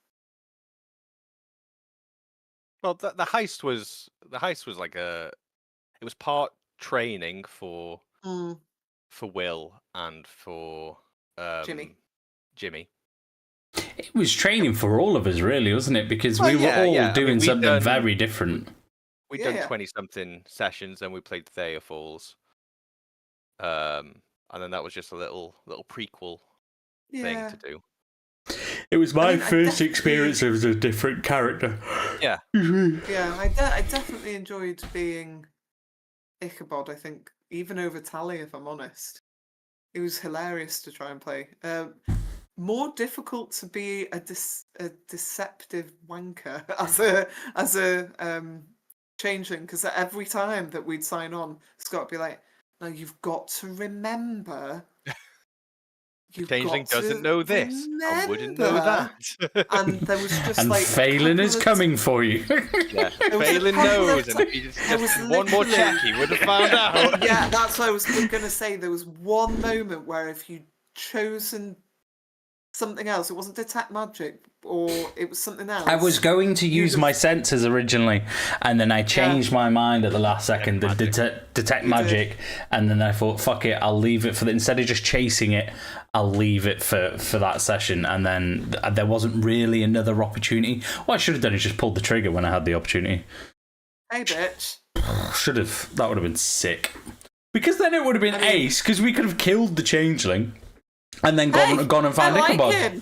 Well, the heist was like it was part training for Will and for Jimmy. It was training for all of us, really, wasn't it? Because we were all doing something very different. We'd done 20-something sessions, and we played Thea Falls. And then that was just a little prequel thing to do. It was my first experience as a different character. Yeah. I definitely enjoyed being Ichabod, I think, even over Tally, if I'm honest. It was hilarious to try and play. More difficult to be a deceptive wanker as a changeling, because every time that we'd sign on, Scott would be like, "No, you've got to remember." Changeling doesn't know this. I wouldn't know that. And there was just and Phelan is coming for you. Yeah, Phelan knows, and if he just one more check, he would have found out. Yeah, that's what I was going to say. There was one moment where if you'd chosen something else, it wasn't detect magic, or it was something else. I was going to use my senses originally, and then I changed my mind at the last second to detect magic, and then I thought, fuck it, I'll leave it for instead of just chasing it, I'll leave it for that session, and then there wasn't really another opportunity. What I should have done is just pulled the trigger when I had the opportunity. Hey, bitch. Should have. That would have been sick. Because then it would have been ace, because we could have killed the changeling and then gone and found Ichabod.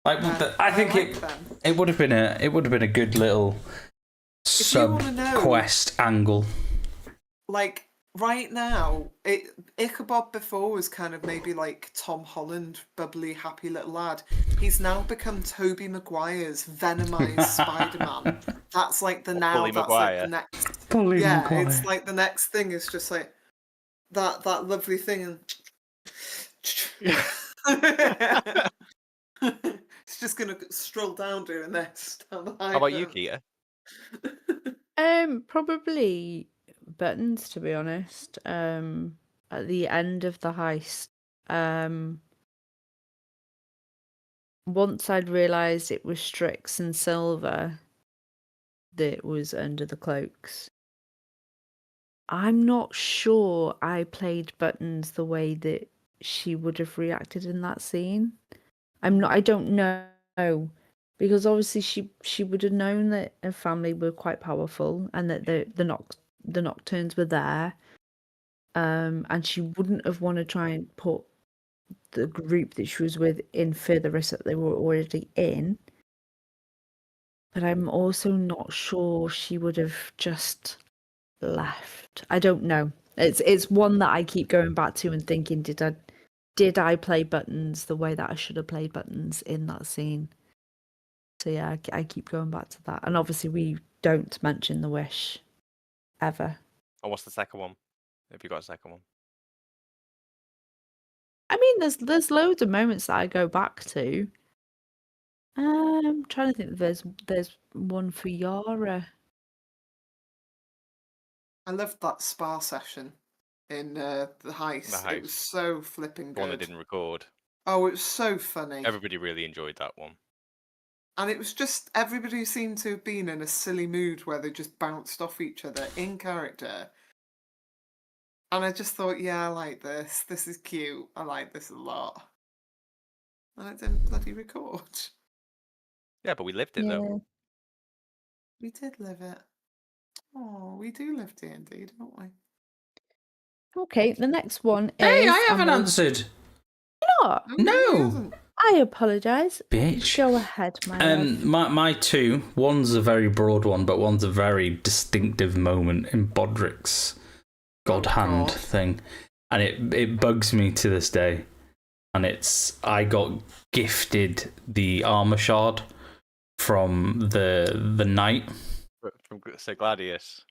I think it would have been a good little sub quest angle. Like right now, Ichabod before was kind of maybe like Tom Holland, bubbly, happy little lad. He's now become Tobey Maguire's venomized Spider-Man. That's like the now. Bully that's Maguire. like the next. Maguire. It's like the next thing is just like that lovely thing and. It's just gonna stroll down doing this. How about you, Keita? Probably buttons, to be honest. At the end of the heist, once I'd realised it was Strix and Silver that was under the cloaks, I'm not sure I played buttons the way that she would have reacted in that scene. I don't know, because obviously she would have known that her family were quite powerful and that the Nocturnes were there, and she wouldn't have wanted to try and put the group that she was with in further risk that they were already in. But I'm also not sure she would have just left. I don't know. It's one that I keep going back to and thinking, did I play buttons the way that I should have played buttons in that scene? So yeah, I keep going back to that. And obviously we don't mention the wish ever. And what's the second one? Have you got a second one? I mean, there's loads of moments that I go back to. I'm trying to think. There's one for Yara. I loved that spa session in the heist. It was so flipping good. The one that didn't record. Oh, it was so funny. Everybody really enjoyed that one. And it was just everybody seemed to have been in a silly mood where they just bounced off each other in character. And I just thought, yeah, I like this. This is cute. I like this a lot. And it didn't bloody record. Yeah, but we lived it though. We did live it. Oh, we do live D&D, don't we? Okay, the next one is. Hey, I haven't answered. Not. Oh, No. he hasn't. I apologise. Bitch. Go ahead, my love. My two, one's a very broad one, but one's a very distinctive moment in Bodrick's God Hand God. thing. And it bugs me to this day. And it's, I got gifted the armor shard from the knight. From Sir Gladius.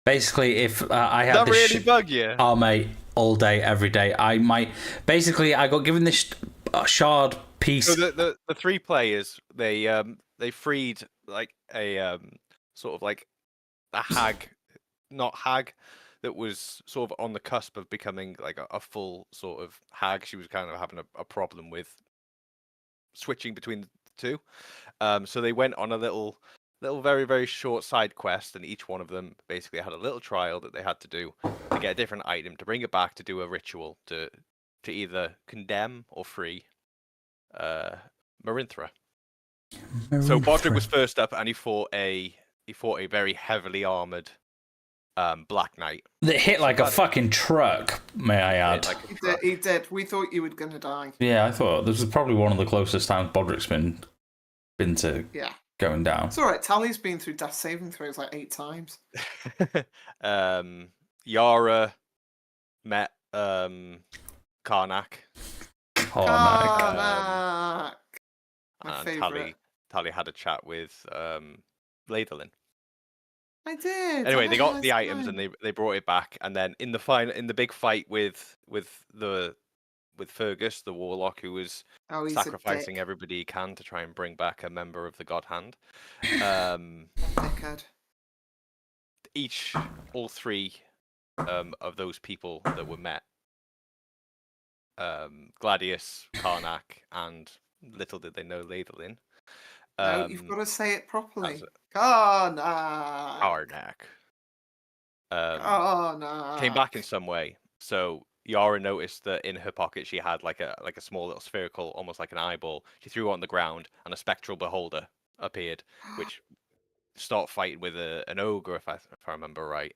Basically, if I had Does that this really bug you? armor all day, every day, I might. Basically, I got given this shard piece. So the three players, they freed like a sort of like a hag, not hag, that was sort of on the cusp of becoming like a full sort of hag. She was kind of having a problem with switching between the two. So they went on a little very, very short side quest, and each one of them basically had a little trial that they had to do to get a different item, to bring it back, to do a ritual to either condemn or free Marinthra. So Bodrick was first up, and he fought a very heavily armored Black Knight that hit like a fucking truck, may I add. Like He did. We thought you were going to die. Yeah, I thought this was probably one of the closest times Bodrick's been to going down. It's all right. Tally's been through death saving throws like 8 times. Yara met Karnak. Karnak. My And favourite. Tally had a chat with Latherlin. I did. Anyway, I they had a got nice the items time. and they brought it back, and then in the big fight with Fergus, the warlock, who was Oh, he's sacrificing a dick. everybody he can to try and bring back a member of the God Hand. Dickhead. All three of those people that were met, Gladius, Karnak, and little did they know Latherlin. No, you've got to say it properly. as Karnak. Karnak. Karnak. Came back in some way. So Yara noticed that in her pocket she had like a small little spherical, almost like an eyeball. She threw it on the ground, and a spectral beholder appeared, which started fighting with an ogre, if I remember right.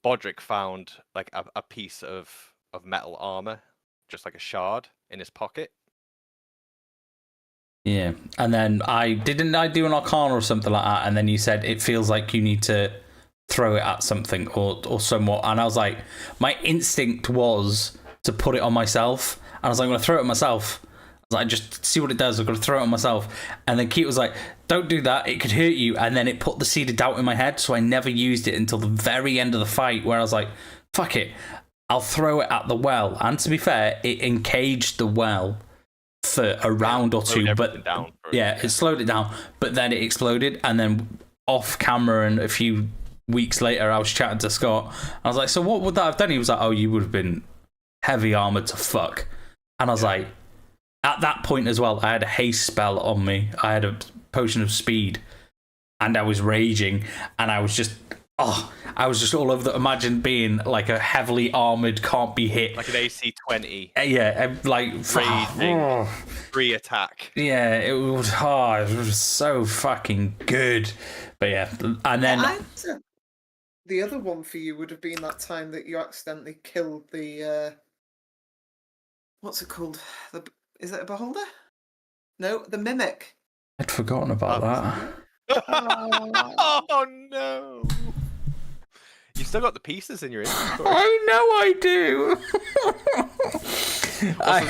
Bodrick found like a piece of metal armor, just like a shard, in his pocket. Yeah, and then I do an arcana or something like that, and then you said it feels like you need to throw it at something or somewhat, and I was like, my instinct was to put it on myself, and I was like, I'm gonna throw it at myself. I was like, just see what it does. I'm gonna throw it on myself, and then Keith was like, don't do that, it could hurt you, and then it put the seed of doubt in my head, so I never used it until the very end of the fight, where I was like, fuck it, I'll throw it at the well, and to be fair, it encaged the well for a round or two, but it slowed it down, but then it exploded, and then off camera and a few weeks later I was chatting to Scott. I was like, so what would that have done? He was like, oh, you would have been heavy armored to fuck. And I was like, at that point as well, I had a haste spell on me, I had a potion of speed, and I was raging, and I was just all over the. Imagine being like a heavily armored, can't be hit, like an AC 20. Yeah, like raging, free attack. Yeah, it was so fucking good. But yeah, and then the other one for you would have been that time that you accidentally killed the what's it called? Is it a beholder? No, the mimic. I'd forgotten about that. Oh no! You still got the pieces in your inventory. I know I do.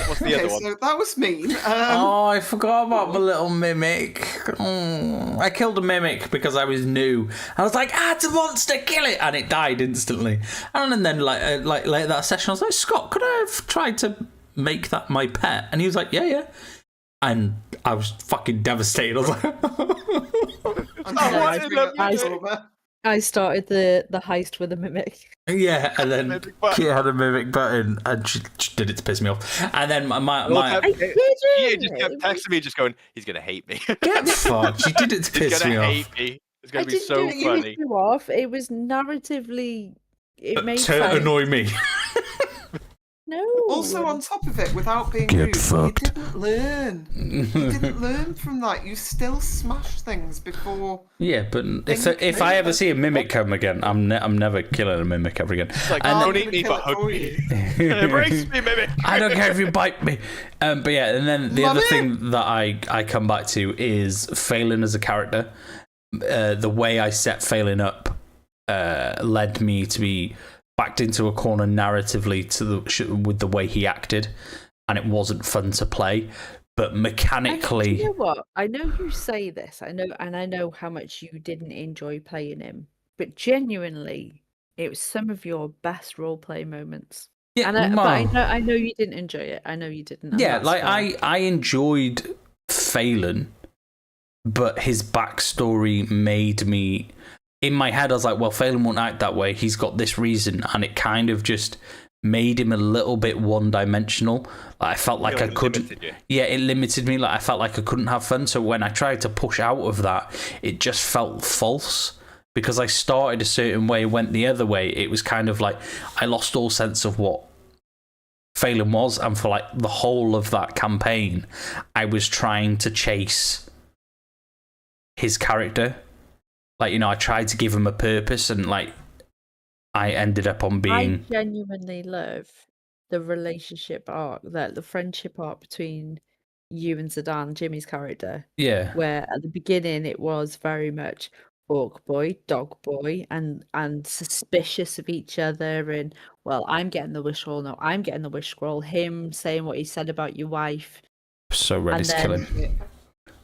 What's the other one? So that was mean. I forgot about the little mimic. I killed a mimic because I was new. I was like, it's a monster, kill it, and it died instantly. And then like later that session, I was like, Scott, could I have tried to make that my pet? And he was like, yeah. And I was fucking devastated. I was like, I started the heist with a mimic. Yeah, and then Mimic button. Kit had a mimic button, and she did it to piss me off. And then my I He didn't. just kept texting me, just going, "He's gonna hate me. get fucked. She did it to He's piss gonna me hate off. me. It's I gonna be didn't so do it funny." to you off. It was narratively. It made To sense. annoy me. No. Also, on top of it, without being Get rude, fucked. you didn't learn. You didn't learn from that. You still smash things before. Yeah, but Then if I ever see a mimic come again, I'm never killing a mimic ever again. It's like, And don't I'm eat gonna me, kill but it hug for me. you. Embrace me, mimic. I don't care if you bite me. But yeah, and then the Love other it. thing that I come back to is Phelan as a character. The way I set Phelan up led me to be backed into a corner narratively with the way he acted, and it wasn't fun to play. But mechanically, You know what? I know you say this. I know how much you didn't enjoy playing him, but genuinely, it was some of your best role play moments. yeah, But I know you didn't enjoy it. I know you didn't. and yeah, that's like fine. I enjoyed Phelan, but his backstory made me. In my head, I was like, well, Phelan won't act that way. He's got this reason. And it kind of just made him a little bit one-dimensional. Like, I felt like I it couldn't... limited you. Yeah, it limited me. Like, I felt like I couldn't have fun. So when I tried to push out of that, it just felt false. Because I started a certain way, went the other way. It was kind of like I lost all sense of what Phelan was. And for like the whole of that campaign, I was trying to chase his character. Like, you know, I tried to give him a purpose, and like I ended up on being. I genuinely love the relationship arc, the friendship arc between you and Zidane, Jimmy's character, Yeah. where at the beginning it was very much orc boy, dog boy, and suspicious of each other, and well, I'm getting the wish scroll, no, I'm getting the wish scroll. Him saying what he said about your wife, So ready and to kill then- him.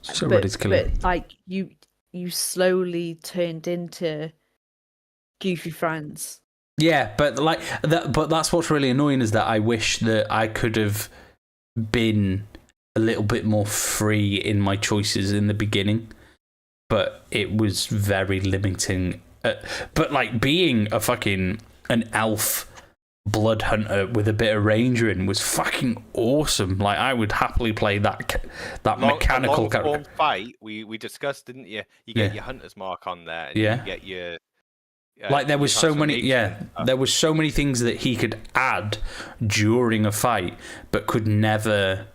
So ready to kill him. but like you slowly turned into goofy friends. Yeah, but like that. But that's what's really annoying is that I wish that I could have been a little bit more free in my choices in the beginning, but it was very limiting. But like being an elf blood hunter with a bit of ranger in was fucking awesome. Like I would happily play that mechanical long character. form fight we discussed, didn't you? You get your hunter's mark on there. And Yeah. You get your. Like there your was so many, transformation stuff. there was so many things that he could add during a fight, but could never,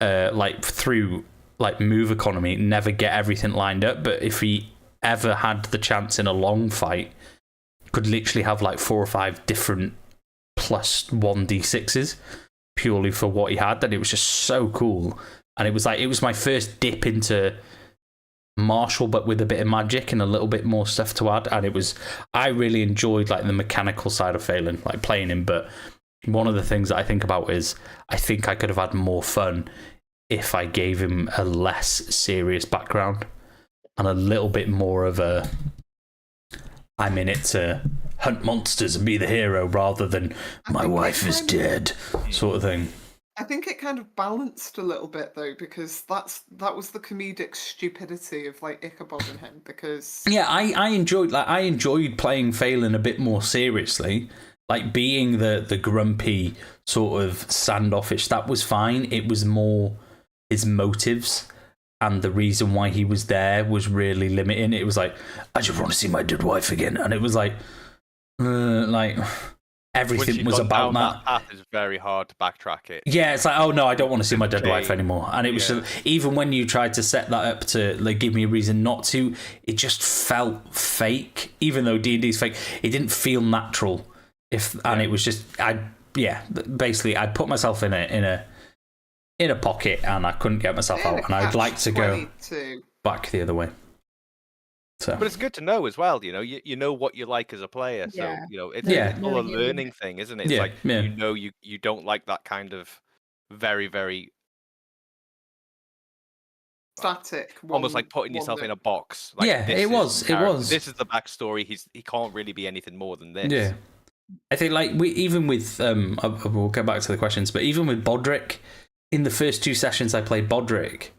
like through like move economy, never get everything lined up. But if he ever had the chance in a long fight, could literally have like 4 or 5 different plus 1d6s purely for what he had. That it was just so cool, and it was my first dip into martial, but with a bit of magic and a little bit more stuff to add. And I really enjoyed like the mechanical side of Phelan, like playing him. But one of the things that I think about is I think I could have had more fun if I gave him a less serious background and a little bit more of a I'm in it to hunt monsters and be the hero rather than my wife is dead sort of thing. I think it kind of balanced a little bit though, because that was the comedic stupidity of like Ichabod and him. Because Yeah, I enjoyed playing Phelan a bit more seriously. Like being the grumpy sort of standoffish, that was fine. It was more his motives and the reason why he was there was really limiting. It was like, I just want to see my dead wife again, and it was like everything Once you've was gone about down that. path, it's very hard to backtrack it. Yeah, it's like, oh no, I don't want to see my dead wife Change. anymore. And it was even when you tried to set that up to like give me a reason not to, it just felt fake. Even though D&D's fake, it didn't feel natural. It was just basically I'd put myself in a pocket and I couldn't get myself out, and I'd like to go back the other way. So. But it's good to know as well, you know, you know what you like as a player. So, Yeah. you know, it's Yeah. all a learning thing, isn't it? It's like, Yeah. you know, you don't like that kind of very, very static, almost like putting yourself in a box. Like, Yeah, this it is was, the it character, was. This is the backstory. He can't really be anything more than this. Yeah. I think like even with we'll get back to the questions, but even with Bodrick, in the first 2 sessions I played Bodrick,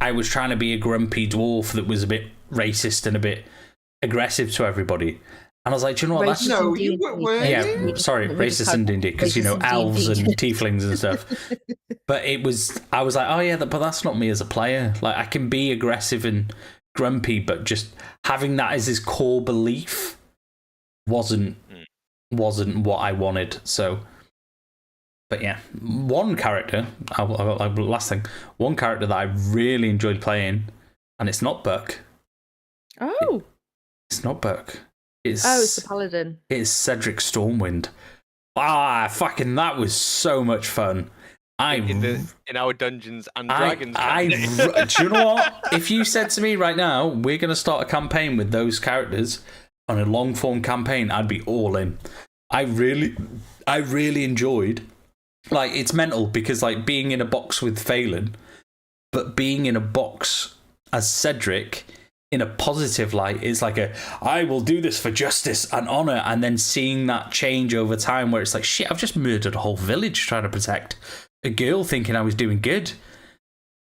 I was trying to be a grumpy dwarf that was a bit racist and a bit aggressive to everybody. And I was like, do you know what? That's Racist No, in you D&D. weren't. yeah, you? sorry, Let me just racist in D&D because racist in elves D&D. and tieflings and stuff. But I was like, oh yeah, but that's not me as a player. Like, I can be aggressive and grumpy, but just having that as his core belief wasn't what I wanted. So, but yeah, one character. Last thing, one character that I really enjoyed playing, and it's not Buck. Oh. It's not Buck. It's the paladin. It's Cedric Stormwind. Ah, fucking that was so much fun. In our Dungeons and Dragons campaign. Do you know what? If you said to me right now, we're going to start a campaign with those characters on a long form campaign, I'd be all in. I really enjoyed. Like, it's mental because, like, being in a box with Phelan, but being in a box as Cedric in a positive light is like I will do this for justice and honor, and then seeing that change over time where it's like, shit, I've just murdered a whole village trying to protect a girl thinking I was doing good.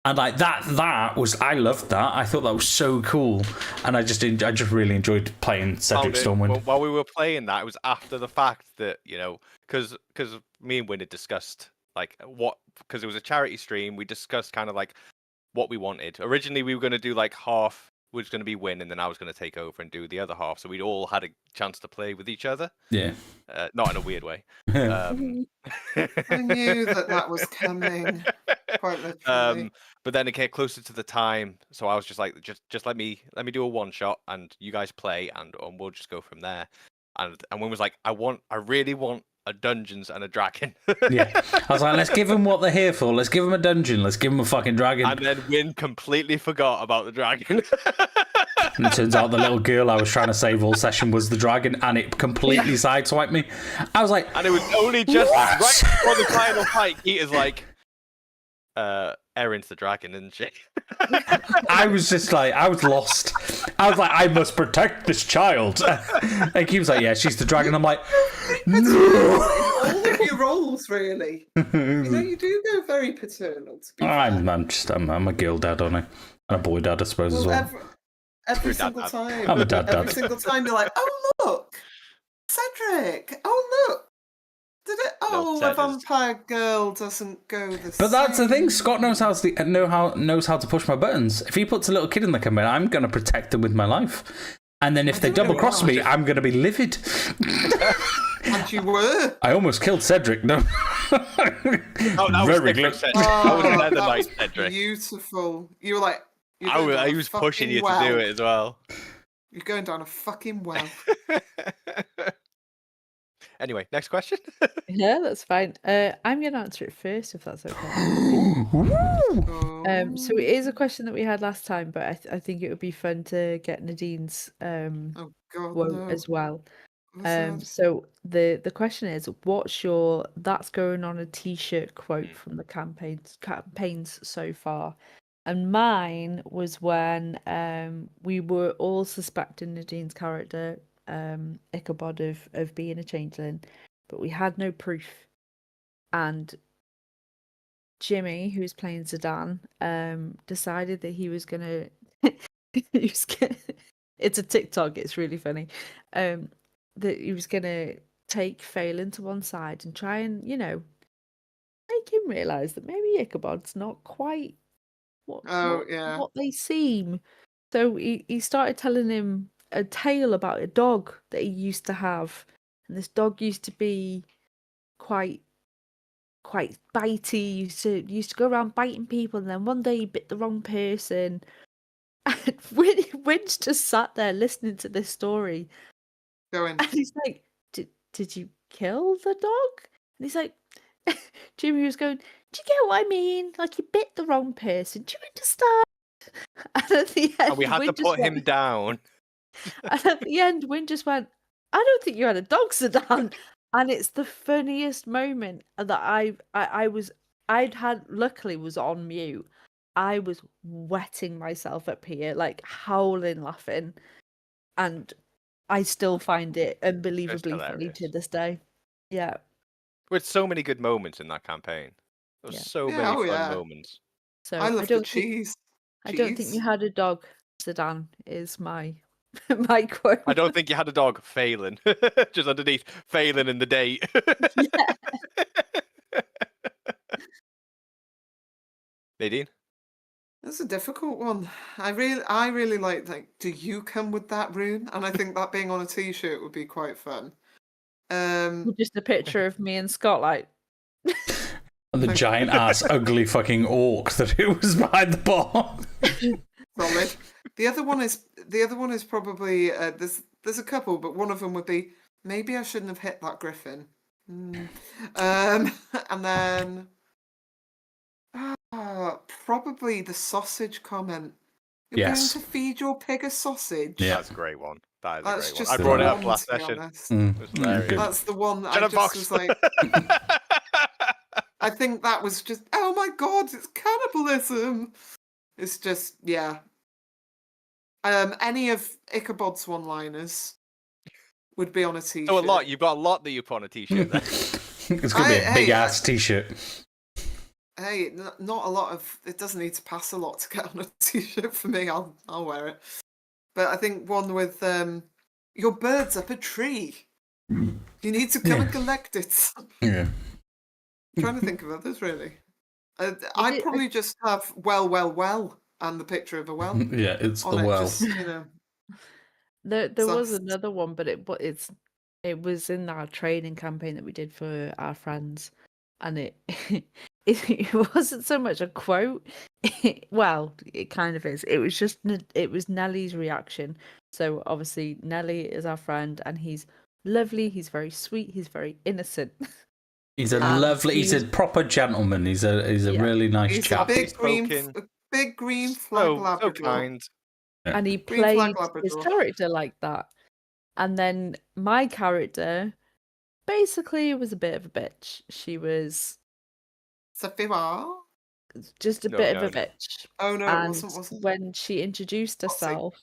And like that was, I loved that. I thought that was so cool, and I just really enjoyed playing Cedric Stormwind. While we were playing that, it was after the fact that, you know, because me and Win had discussed like because it was a charity stream, we discussed kind of like what we wanted. Originally, we were going to do like half was going to be Win, and then I was going to take over and do the other half, so we'd all had a chance to play with each other. Yeah, not in a weird way. I knew that was coming. Quite literally. But then it came closer to the time, so I was just like, just let me do a one shot, and you guys play, and we'll just go from there. And Win was like, I really want a Dungeons and a Dragon. Yeah, I was like, let's give them what they're here for. Let's give them a dungeon. Let's give them a fucking dragon. And then Win completely forgot about the dragon. And it turns out the little girl I was trying to save all session was the dragon, and it completely sideswiped me. I was like, and it was only just right before the final fight, Keita's like, Erin's the dragon, isn't she? I was just like, I was lost. I was like, I must protect this child. And he was like, yeah, she's the dragon. I'm like, no. All of your roles, really. You do go very paternal. To be fair. I'm a girl dad, aren't I? And a boy dad, I suppose, as well. Every single time. I'm a dad. Every single time you're like, oh look, Cedric. Oh look. Did it? Oh, the vampire girl doesn't go the same. But that's the thing. Scott knows how to push my buttons. If he puts a little kid in the campaign, I'm going to protect them with my life. And then if they double cross me, I'm going to be livid. And you were. I almost killed Cedric. No. That Very was close. That was Cedric. Beautiful. You were like. I was pushing you to do it as well. You're going down a fucking well. Anyway, next question. Yeah, that's fine. I'm going to answer it first, if that's okay. So it is a question that we had last time, but I think it would be fun to get Nadine's quote as well. So the question is, what's your "that's going on a t-shirt" quote from the campaigns so far? And mine was when we were all suspecting Nadine's character, Ichabod, of being a changeling, but we had no proof. And Jimmy, who's playing Zidane, decided that he was gonna. It's a TikTok. It's really funny. That he was gonna take Phelan to one side and try and, make him realise that maybe Ichabod's not quite what they seem. So he started telling him a tale about a dog that he used to have, and this dog used to be quite bitey. Used to go around biting people, and then one day he bit the wrong person. And Winch just sat there listening to this story, and he's like, "Did you kill the dog?" And he's like, Jimmy was going, "Do you get what I mean? Like, you bit the wrong person. Do you understand?" And at the end, we had to put him down. And at the end, Win just went, "I don't think you had a dog, Zidane." And it's the funniest moment that luckily was on mute. I was wetting myself up here, like howling, laughing. And I still find it unbelievably funny to this day. Yeah. With so many good moments in that campaign. There was so many fun moments. So I love the cheese. I don't think you had a dog, Zidane, is my My quote. I don't think you had a dog, Phelan. Just underneath, Phelan in the date. Nadine? That's a difficult one. I really like. Do you come with that rune? And I think that being on a T-shirt would be quite fun. Just a picture of me and Scott, like. And the giant ass, ugly fucking orc that it was behind the bar. Solid. The other one is probably there's a couple, but one of them would be maybe I shouldn't have hit that griffin. And then probably the sausage comment. You're Yes. going to feed your pig a sausage. Yeah. That's a great one. That is That's a great just one. I the brought it up one, last to be session. honest. It was hilarious. Good. That's the one that Shut I up, just Fox. was like. I think that was just, oh my god, it's cannibalism. It's just, yeah. Any of Ichabod's one-liners would be on a T-shirt. So a lot. You've got a lot that you put on a T-shirt there. It's going to be a big ass T-shirt. Hey, not a lot of. It doesn't need to pass a lot to get on a T-shirt for me. I'll wear it. But I think one with your bird's up a tree. You need to come and collect it. Yeah. I'm trying to think of others really. I'd probably just have well, and the picture of a well. Yeah, it's on the it, well. just, you know. There was So- another one, but it was in our training campaign that we did for our friends, and it wasn't so much a quote. Well, it kind of is. It was Nellie's reaction. So obviously Nellie is our friend, and he's lovely. He's very sweet. He's very innocent. He's he's a proper gentleman. He's a really nice He's chap. a big Spoken. green flag So Labrador. kind. Yeah. And he Green flag played his Labrador. character like that. And then my character basically was a bit of a bitch. She was Sophia? just a No, bit no, of a no. bitch. Oh no, And it wasn't. when she introduced Topsy. herself,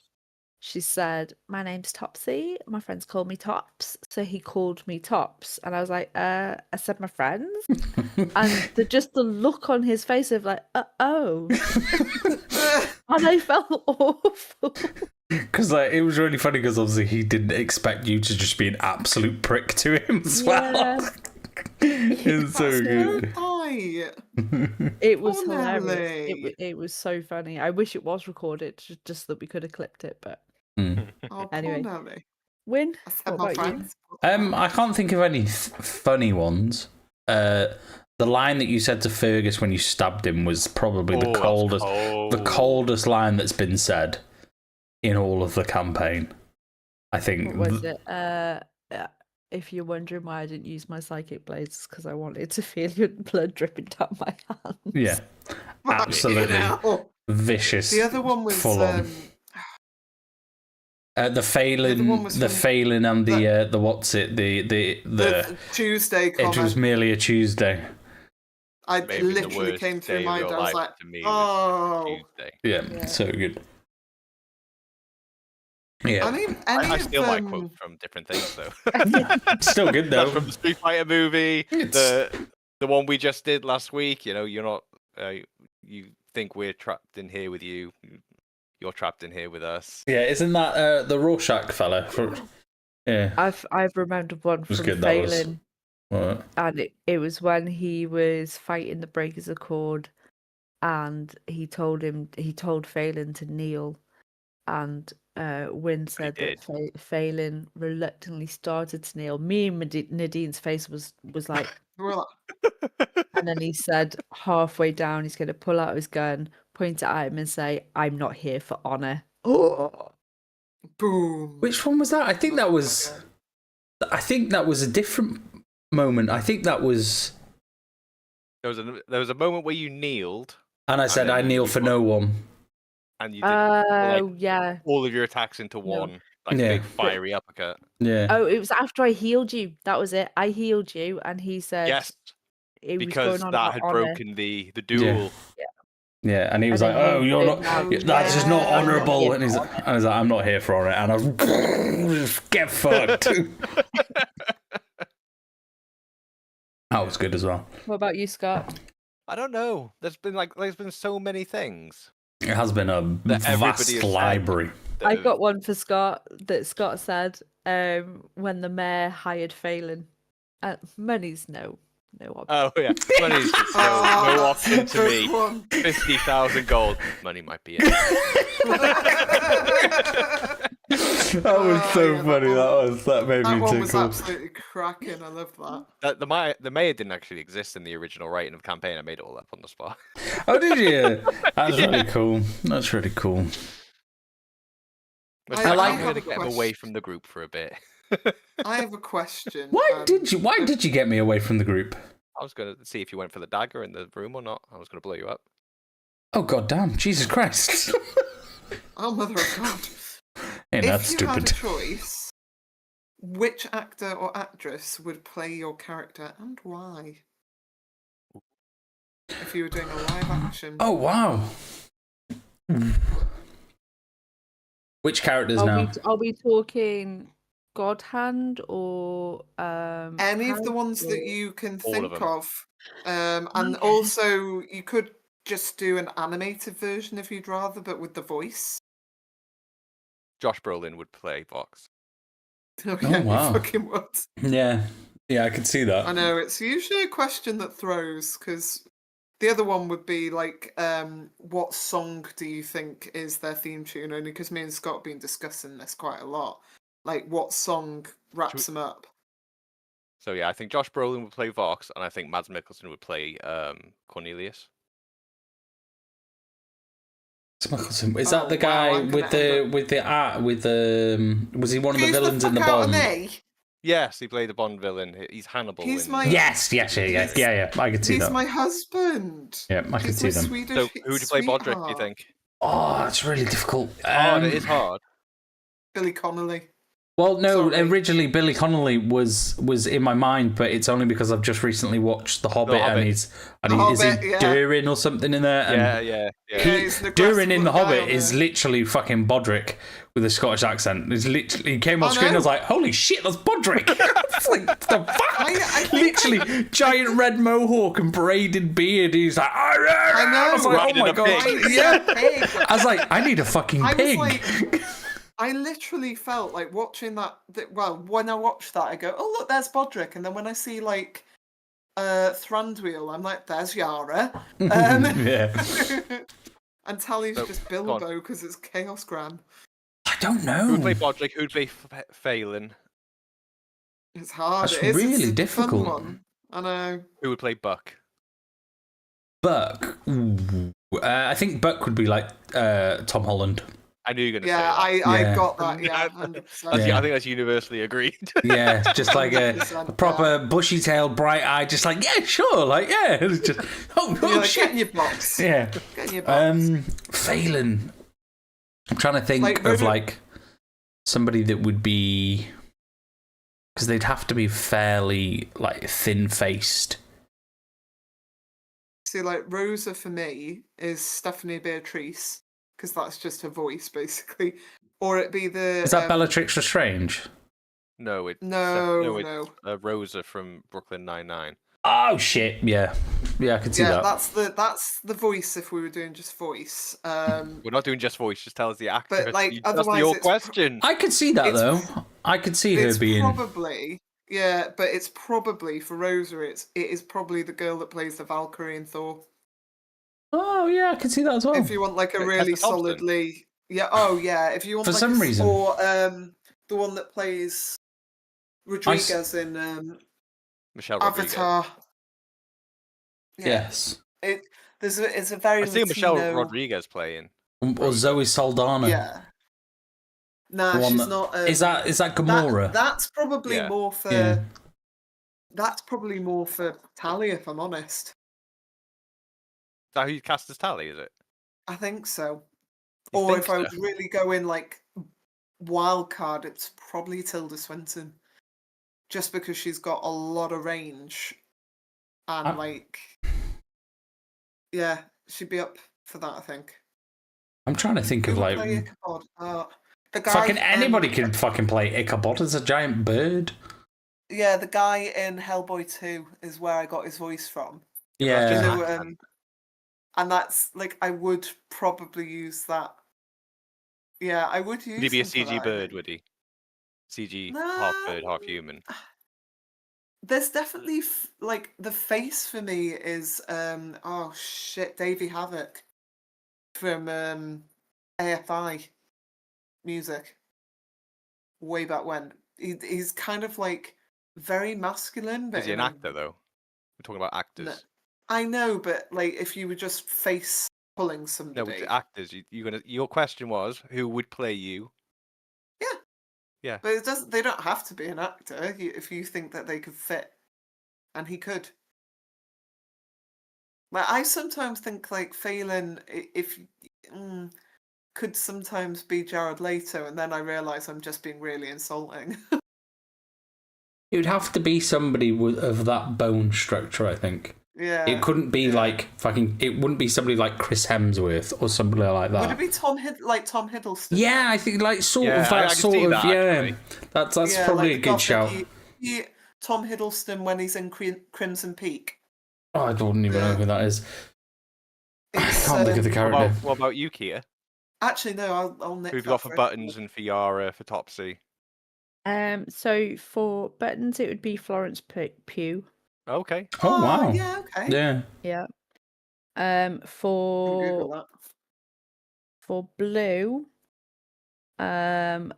she said, "My name's Topsy. My friends call me Tops." So he called me Tops. And I was like, I said my friends. And just the look on his face of like, oh. And I felt awful. Because it was really funny because obviously he didn't expect you to just be an absolute prick to him as well. Yeah. It's so That's good. Hi. It was Oh, hilarious. Nelly. It was so funny. I wish it was recorded just that we could have clipped it. But Oh, Anyway. poor Nelly. Win. I said What my about you? friends. I can't think of any funny ones. The line that you said to Fergus when you stabbed him was probably Oh, the that was coldest, cold. the coldest line that's been said in all of the campaign. I think. What was it? If you're wondering why I didn't use my psychic blades, because I wanted to feel your blood dripping down my hands. Yeah, absolutely Hell. vicious. The other one was full on. The Phelan, one was the from- Phelan, and the what's it? the Tuesday comment. It was merely a Tuesday. I Maybe the literally worst came day through of my your mind. I was life like, to me oh. was Tuesday. Yeah, Yeah. so good. I Yeah, mean, any I of steal my them. quotes from different things though. still good That's though. from the Street Fighter movie. It's- The one we just did last week. You know, you're not. You think we're trapped in here with you. You're trapped in here with us. Yeah, isn't that the Rorschach fella? Yeah, I've remembered one was from good, that was. Phelan, What? and it was when he was fighting the Breakers Accord, and he told Phelan to kneel, and Wynne said that did. Phelan reluctantly started to kneel. Me and Nadine's face was like, We're like, and then he said halfway down he's going to pull out his gun, point it at him, and say, "I'm not here for honor." Oh, boom. Which one was that? I think that was. I think that was a different moment. I think that was. There was a moment where you kneeled And I said, then I kneel you for put- no one. and you did yeah. all of your attacks into one, like Yeah. a big fiery uppercut. Yeah. Oh, it was after I healed you. That was it. I healed you, and he said, Yes, it was because going on that about had honor. broken the duel. Yeah, and he was And like, then "Oh, he you're turned not. around, That's just not yeah, I'm not honourable." here And he's, for like, I was like, "I'm not here for it," and I was get fucked. That was good as well. What about you, Scott? I don't know. There's been so many things. It has been a That everybody vast has said. library. I got one for Scott that Scott said when the mayor hired Phelan. Money's no option. Oh yeah, money's just no option to Good me. one. 50,000 gold. Money might be it. That was so yeah, funny. That made That me one was tickle. absolutely cracking. I love that. The mayor didn't actually exist in the original writing of the campaign. I made it all up on the spot. Oh, did you? That's really cool. That's really cool. I'm have going a to get him away from the group for a bit. I have a question. Why did you get me away from the group? I was going to see if you went for the dagger in the room or not. I was going to blow you up. Oh god damn! Jesus Christ! Oh, mother of God. Ain't that If you had a stupid? choice, which actor or actress would play your character and why? If you were doing a live action. Oh wow! Which characters now? Are we talking God Hand or Any of the Hand ones that or- you can All of think them. of. And Okay. also, you could just do an animated version if you'd rather, but with the voice. Josh Brolin would play Vox. Oh, yeah, wow. you fucking would. Yeah, I could see that. I know, it's usually a question that throws, because the other one would be like, what song do you think is their theme tune? Only because me and Scott have been discussing this quite a lot. Like, what song wraps them up? So yeah, I think Josh Brolin would play Vox, and I think Mads Mikkelsen would play Cornelius. Is that the wow, guy I'm with gonna the art with the? Was he one of the Who's villains in the fuck out of Bond? me? Yes, he played the Bond villain. He's Hannibal. He's in, my- Yes, yeah. I could see He's that. my husband. Yeah, I could He's see my them. Swedish So who would you play Bodrick, do you sweetheart. think? Oh, it's really difficult. Hard, it is hard. Billy Connolly. Well, no, Sorry. originally Billy Connolly was in my mind, but it's only because I've just recently watched The Hobbit, Hobbit. and is Hobbit, he yeah. Durin or something in there? And Yeah. he's an Durin in The aggressive guy Hobbit on is there. literally fucking Bodrick with a Scottish accent. It's literally, he came on I screen and I know. was like, holy shit, that's Bodrick! It's like, what the fuck? I think Literally, giant red mohawk and braided beard. He's like, I know. I was like, oh Riding my a god. pig. Yeah. Pig. I was like, I need a fucking I was pig. like, I literally felt like watching that. Well, when I watched that, I go, "Oh look, there's Bodrick," and then when I see like Thranduil, I'm like, "There's Yara," Yeah. and Tally's So, just go on. Bilbo because it's Chaos Gran. I don't Who would play know. Bodrick? Who would play Phelan? It's hard. That's It is. really It's a difficult. Fun one. I know. Who would play Buck? Buck. Ooh. I think Buck would be like Tom Holland. I knew you were going to Yeah, say that. I Yeah. got that. Yeah, That's- 100%. Yeah. I think that's universally agreed. Yeah, just like a 100%, proper bushy-tailed, bright-eyed, just like, yeah, sure, like, yeah. It's just, oh You're like, get shit. in your box. Yeah. Get in your box. Phelan. I'm trying to think Like, of River- like somebody that would be, because they'd have to be fairly like thin-faced. See, like Rosa for me is Stephanie Beatrice because that's just her voice, basically. Or it'd be the. Is that Bellatrix Lestrange? No, it's No. Rosa from Brooklyn Nine-Nine. Oh shit! Yeah, I can see Yeah, that. that's the voice. If we were doing just voice, We're not doing just voice. Just tell us the actor. But, like, That's otherwise your it's question. I could see that It's- though. I could see her it's being. probably but it's probably for Rosa. It is probably the girl that plays the Valkyrie in Thor. Oh yeah, I can see that as well. If you want like a Tessa really Thompson? solidly, yeah. Oh yeah, if you want For like some reason. or the one that plays Rodriguez in Michelle Rodriguez. Avatar. Yeah. Yes. It's a very I see Michelle Latino- Rodriguez playing. Or Zoe Saldana. Yeah. Nah, The one she's that- not. Is that Gamora? That's probably Yeah. more for. Yeah. That's probably more for Tally, if I'm honest. Is that who you cast as Tally? Is it? I think so. You Or think if I so? was really going like wild card, it's probably Tilda Swinton. Just because she's got a lot of range, and like, yeah, she'd be up for that. I think. I'm trying to think Who of would like play Ichabod? The guy. fucking anybody can fucking play Ichabod as a giant bird. Yeah, the guy in Hellboy 2 is where I got his voice from. Yeah. You Yeah. know, Ah, and that's like I would probably use that. I would probably use that. I, But like, I would probably use Ichabod. But like, otherwise, it's, it's probably more for. That's probably more for Tally, if I'm honest. Is that who you cast as Tally? Is it? Yeah, I would use Would he be a him for CG that, I bird? think. Would he? CG half bird, half No, human. there's definitely like the face for me is oh shit, Davey Havoc from AFI music way back when. He's kind of like very masculine, but Is he in an a actor though? We're talking about no, actors. I know, but like if you were just face pulling No, it's somebody, actors. Your question was who would play you? yeah, Yeah. but it doesn't. They don't have to be an actor if you think that they could fit, and he could. Like I sometimes think like Phelan, if could sometimes be Jared Leto, and then I realise I'm just being really insulting. It would have to be somebody of that bone structure, I think. Yeah. It couldn't be yeah. like fucking. It wouldn't be somebody like Chris Hemsworth or somebody like that. Would it be Tom Hiddleston? Yeah, I think like sort Yeah, of I that can sort see of that, actually. That's Yeah, probably like a good shout. Tom Hiddleston when he's in Crimson Peak. Oh, I don't even know who that is. I It's, can't think of the character. What about you, Kia? Actually, no, I'll nick Who've that you got for for buttons and for Yara for Topsy? So for buttons, it would be Florence Pugh. Okay. Oh wow. Yeah, okay. Yeah. Yeah. I'll Google that. For blue, it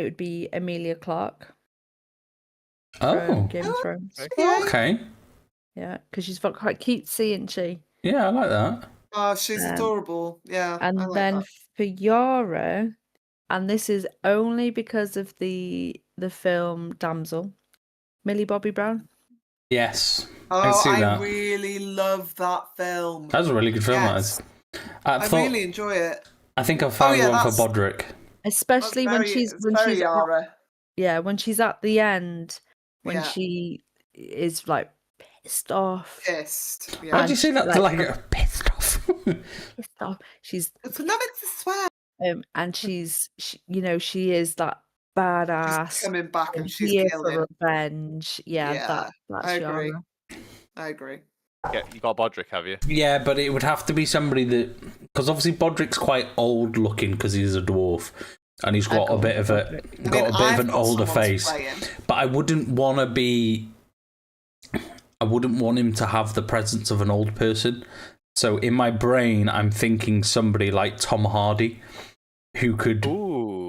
would be Emilia Clarke from Oh. Game of Thrones. Okay. Yeah, because she's quite cutesy, isn't she? Yeah, I like that. Oh, she's adorable. Yeah, I And like then that. for Yara, and this is only because of the film Damsel, Millie Bobby Brown. Yes. Oh, see I that. really love that film. That was a really good film. Yes. That is. I really enjoy it. I think I found yeah, one for that's- Bodrick. Especially when she's Yara. when she's at the end, when Yeah. she is like pissed off. Pissed. Yeah. Why'd you say that? like, Pissed off. pissed off. She's It's another to swear. and she is that badass. She's coming back and she's here killing. for revenge. Yeah, Yeah, that's I agree. Yara. I agree. Yeah, you got Bodrick, have you? Yeah, but it would have to be somebody that, because obviously Bodrick's quite old looking because he's a dwarf, and he's got a bit of an older face. But I wouldn't want to be. I wouldn't want him to have the presence of an old person. So in my brain, I'm thinking somebody like Tom Hardy, who could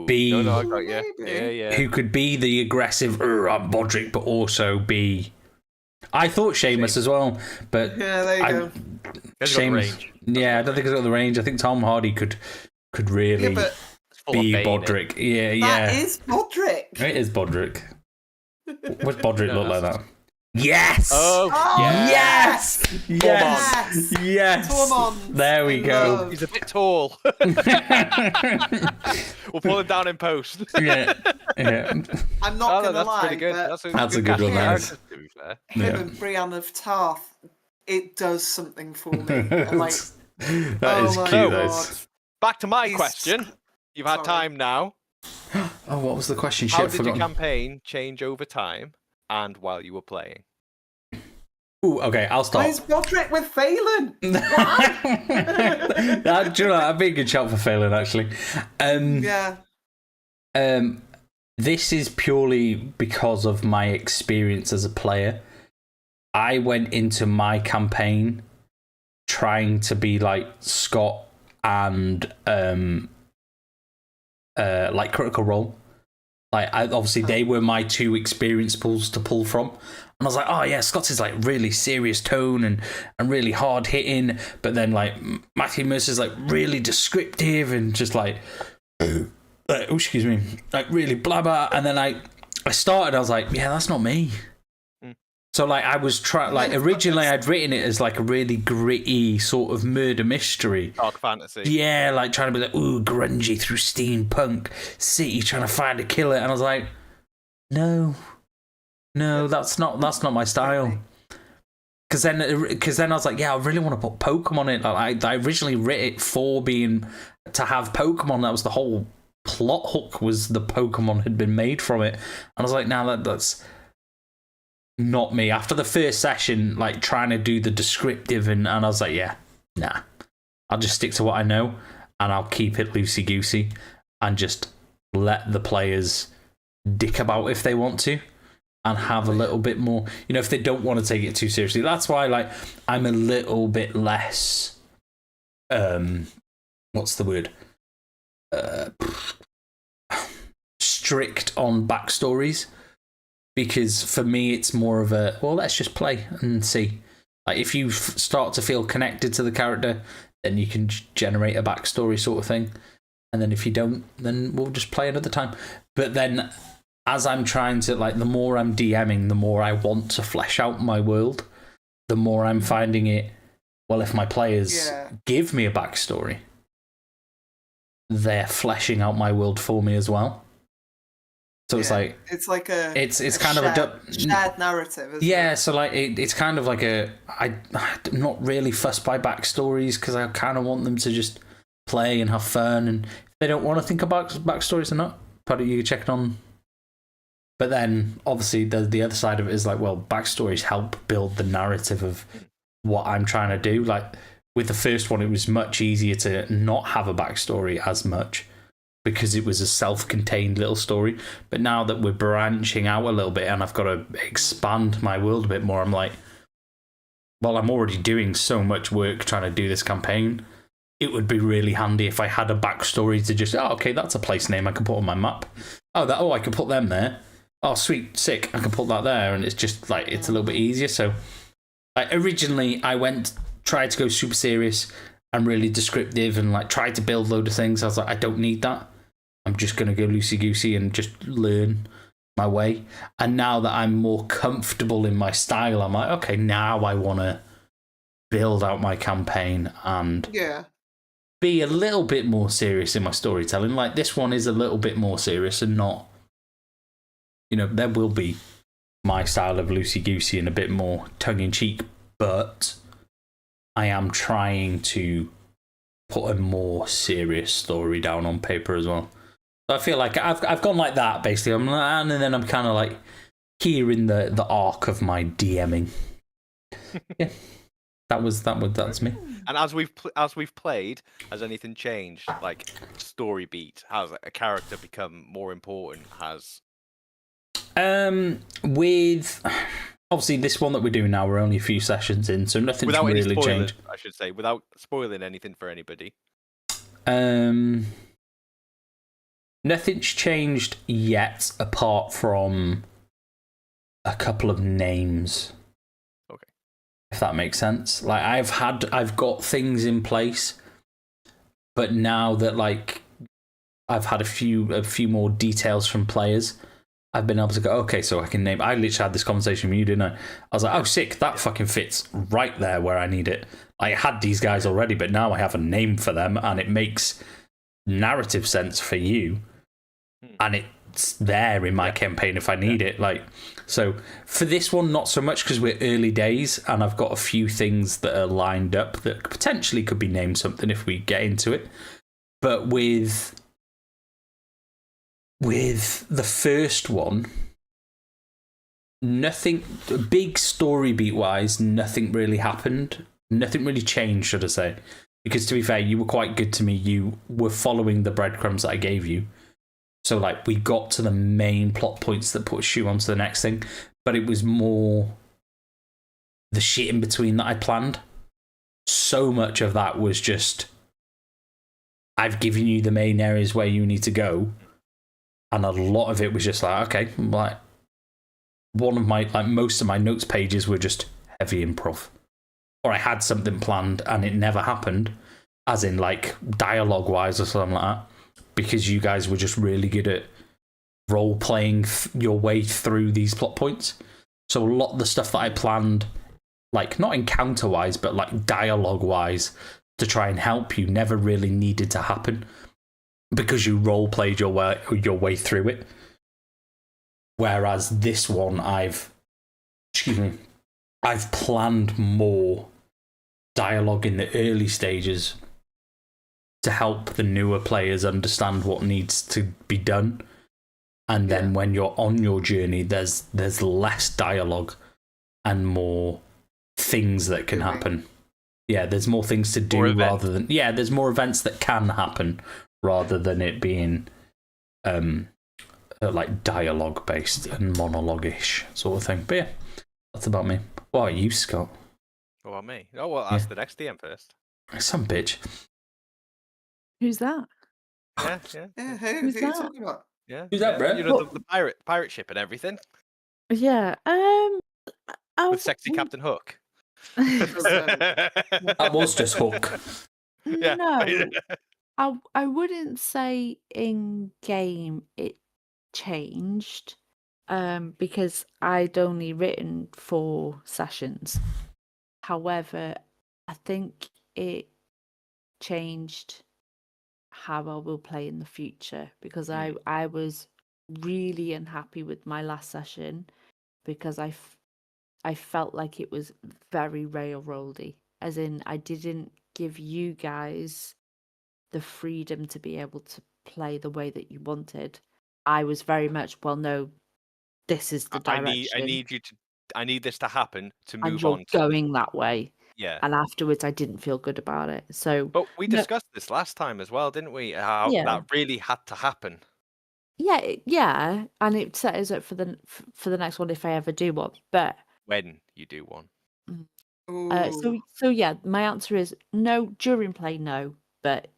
be. No, I got you. Yeah. Who could be the aggressive I'm Bodrick, but also be. I thought Seamus as well, but Yeah, there you go. He's got the range. Yeah, I don't think he's got the range. I think Tom Hardy could really Yeah, but It's full of be Bane, Bodrick. Yeah, that is Bodrick. it is Bodrick. What's Bodrick look like that? Yes. Oh, Yes! Yes! Yes! Tormund. There we go. He's a bit tall. We'll pull him down in post. yeah. I'm not gonna that's lie, pretty good. but That's a good one, that is. him Yeah. and Brienne of Tarth, it does something for me. I'm like, That is oh my cute. That God. is. Back to my He's- question. You've had Sorry. time now. Oh, what was the question? How Shit, did your forgotten. campaign change over time and while you were playing? Ooh, okay, I'll start. Where's Bodrick with Phelan? Do you know, that'd be a good shout for Phelan, actually. Yeah. This is purely because of my experience as a player. I went into my campaign trying to be like Scott and like Critical Role. Like, obviously, they were my two experience pools to pull from. And I was like, oh yeah, Scott's is like really serious tone and really hard hitting, but then like Matthew Mercer's like really descriptive and just like, oh excuse me, like really blah blah. And then I started, I was like, yeah, that's not me. So like I was originally I'd written it as like a really gritty sort of murder mystery. Dark fantasy. Yeah, like trying to be like, ooh, grungy through steampunk city, trying to find a killer. And I was like, no, that's not my style. Because then I was like, yeah, I really want to put Pokemon in. Like, I originally writ it for to have Pokemon. That was the whole plot hook, was the Pokemon had been made from it. And I was like, now that's not me. After the first session, like trying to do the descriptive and I was like, yeah, nah, I'll just stick to what I know. and I'll keep it loosey goosey and just let the players dick about if they want to, and have a little bit more, if they don't want to take it too seriously. That's why, like, I'm a little bit less, what's the word? Strict on backstories, because for me it's more of a, well, let's just play and see. Like, if you start to feel connected to the character, then you can generate a backstory sort of thing, and then if you don't, then we'll just play another time. But then, as I'm trying to, like, the more I'm DMing, the more I want to flesh out my world, the more I'm finding it, well, if my players give me a backstory, they're fleshing out my world for me as well. So it's like it's kind of a shared narrative. Isn't it? So like it's kind of like I'm not really fussed by backstories, because I kind of want them to just play and have fun, and if they don't want to think about backstories or not, probably you can check it on. But then obviously the other side of it is like, well, backstories help build the narrative of what I'm trying to do. Like with the first one, it was much easier to not have a backstory as much, because it was a self-contained little story. But now that we're branching out a little bit and I've got to expand my world a bit more, I'm like, well, I'm already doing so much work trying to do this campaign. It would be really handy if I had a backstory to just, okay, that's a place name I can put on my map. I can put them there. Oh, sweet, sick, I can put that there. And it's just like, it's a little bit easier. So like, originally I tried to go super serious and really descriptive and like tried to build a load of things. I was like, I don't need that. I'm just going to go loosey-goosey and just learn my way. And now that I'm more comfortable in my style, I'm like, okay, now I want to build out my campaign and be a little bit more serious in my storytelling. Like this one is a little bit more serious and not, there will be my style of loosey-goosey and a bit more tongue-in-cheek, but I am trying to put a more serious story down on paper as well. So I feel like I've gone like that basically. And then I'm kind of like here in the arc of my DMing. Yeah, that's me. And as we've played, has anything changed? Like story beat, has a character become more important? With obviously this one that we're doing now, we're only a few sessions in, so nothing's without really any spoilers, changed. I should say, without spoiling anything for anybody. Nothing's changed yet, apart from a couple of names. Okay. If that makes sense. Like I've got things in place, but now that like I've had a few more details from players, I've been able to go, okay, so I can name. I literally had this conversation with you, didn't I? I was like, oh, sick, that fucking fits right there where I need it. I had these guys already, but now I have a name for them, and it makes narrative sense for you, and it's there in my campaign if I need it. Like, so for this one, not so much, because we're early days, and I've got a few things that are lined up that potentially could be named something if we get into it. But with the first one, nothing big story beat wise, nothing really happened. Nothing really changed, should I say? Because to be fair, you were quite good to me. You were following the breadcrumbs that I gave you. So like we got to the main plot points that push you onto the next thing, but it was more the shit in between that I planned. So much of that was just, I've given you the main areas where you need to go. And a lot of it was just like, okay, like most of my notes pages were just heavy improv. Or I had something planned and it never happened, as in like dialogue wise or something like that, because you guys were just really good at role playing your way through these plot points. So a lot of the stuff that I planned, like not encounter wise, but like dialogue wise, to try and help you, never really needed to happen, because you role played your way through it. Whereas this one, I've planned more dialogue in the early stages to help the newer players understand what needs to be done. And then when you're on your journey, there's less dialogue and more things that can happen. Yeah, there's more things to do More events. rather than there's more events that can happen rather than it being like dialogue based and monologue-ish sort of thing. But yeah, that's about me. What about you, Scott? What about me? Oh well, ask the next DM first. Some bitch. Who's that? Yeah. Yeah, Who's who are you that? talking about? Yeah. Who's that, yeah. Brett? You know, the pirate ship and everything Yeah. with sexy Captain Hook. That was just Hook. Yeah. No, I wouldn't say in game it changed, because I'd only written 4 sessions. However, I think it changed how I will play in the future because I was really unhappy with my last session because I felt like it was very railroady, as in I didn't give you guys the freedom to be able to play the way that you wanted. I was very much, well, no, this is the direction. I need this to happen to and move you're on. going that way. Yeah. And afterwards, I didn't feel good about it. So, But we No- discussed this last time as well, didn't we? How Yeah. that really had to happen. yeah, and it set us up for the next one if I ever do one. But When you do one. Ooh. so yeah, my answer is no during play, no, but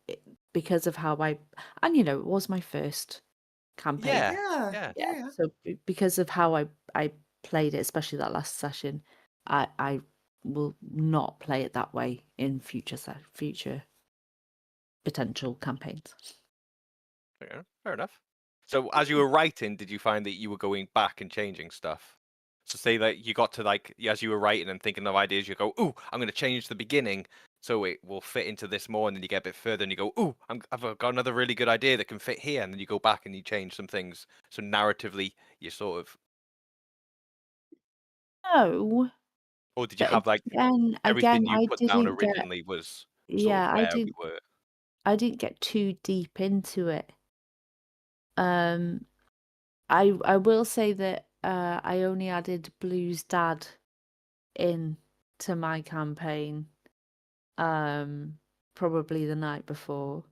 because of how and it was my first campaign. Yeah. Yeah. So because of how I played it, especially that last session, I will not play it that way in future potential campaigns. Fair enough. So as you were writing, did you find that you were going back and changing stuff? So say that you got to as you were writing and thinking of ideas, you go, "Ooh, I'm going to change the beginning so it will fit into this more," and then you get a bit further and you go, "Ooh, I've got another really good idea that can fit here," and then you go back and you change some things. So narratively, you sort of, No, or did you but have again, everything you I put down didn't get. originally was sort Yeah, of where we were? I didn't get too deep into it. I will say that I only added Blue's dad in to my campaign probably the night before.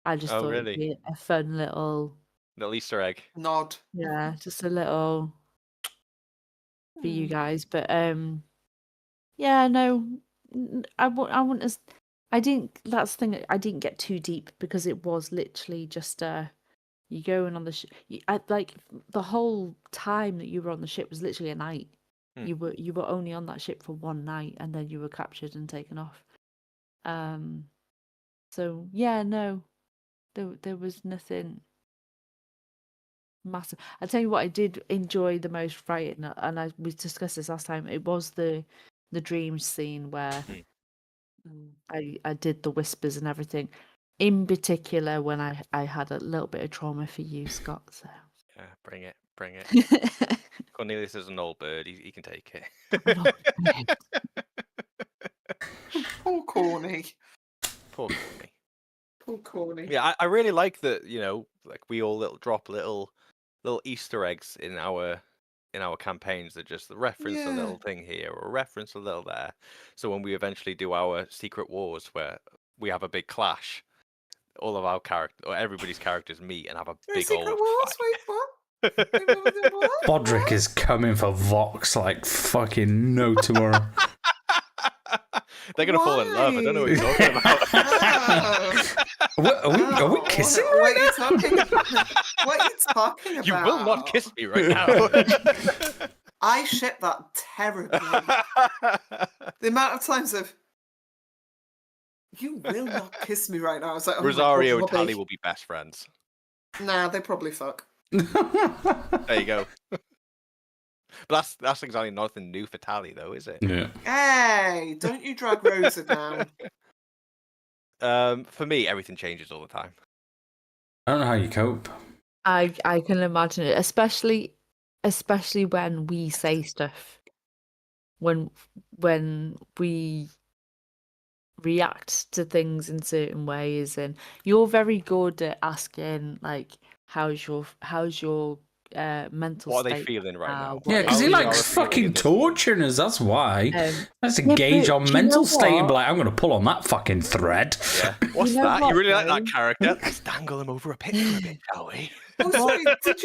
I just Oh, thought it'd really? be a fun little Easter egg. Nod. just a little for you Hmm. guys. But yeah, no, I want to. I didn't. That's the thing. I didn't get too deep because it was literally just you going on the ship. Like the whole time that you were on the ship was literally a night. Hmm. You were only on that ship for one night, and then you were captured and taken off. So yeah, no, there was nothing massive. I tell you what, I did enjoy the most writing, and we discussed this last time. It was the dreams scene where I did the whispers and everything. In particular, when I had a little bit of trauma for you, Scott. So Yeah, bring it. Cornelius is an old bird. He can take it. I'm not afraid. Poor Corny. Poor Corny. Poor Corny. Yeah, I really like that. We all drop little Easter eggs in our campaigns that just reference a little thing here or reference a little there. So when we eventually do our secret wars where we have a big clash, all of our or everybody's characters meet and have a big Secret old Wars? fight. Wait, what? What? Bodrick is coming for Vox like fucking no tomorrow. They're gonna fall in love. I don't know what you're talking about. Are we kissing What right are you now? talking about? What are you talking about? You will not kiss me right now. I ship that terribly. The amount of times you will not kiss me right now. I was like, oh Rosario my and God, Tally will be best friends. Nah, they probably fuck. There you go. But that's exactly nothing new for Tally, though, is it? Yeah. Hey, don't you drag Rosa down. For me, everything changes all the time. I don't know how you cope. I can imagine it, especially when we say stuff, when we react to things in certain ways, and you're very good at asking like, how's your mental What are state. they feeling right now? Yeah, because he How likes are they feeling fucking in this torturing us, that's why. That's a yeah, gauge but on do you mental know state and be what? like, I'm going to pull on that fucking thread. Yeah. What's You know that? what, You really like that though? character? Let's dangle him over a pit for a bit, shall we? Oh, sorry. Did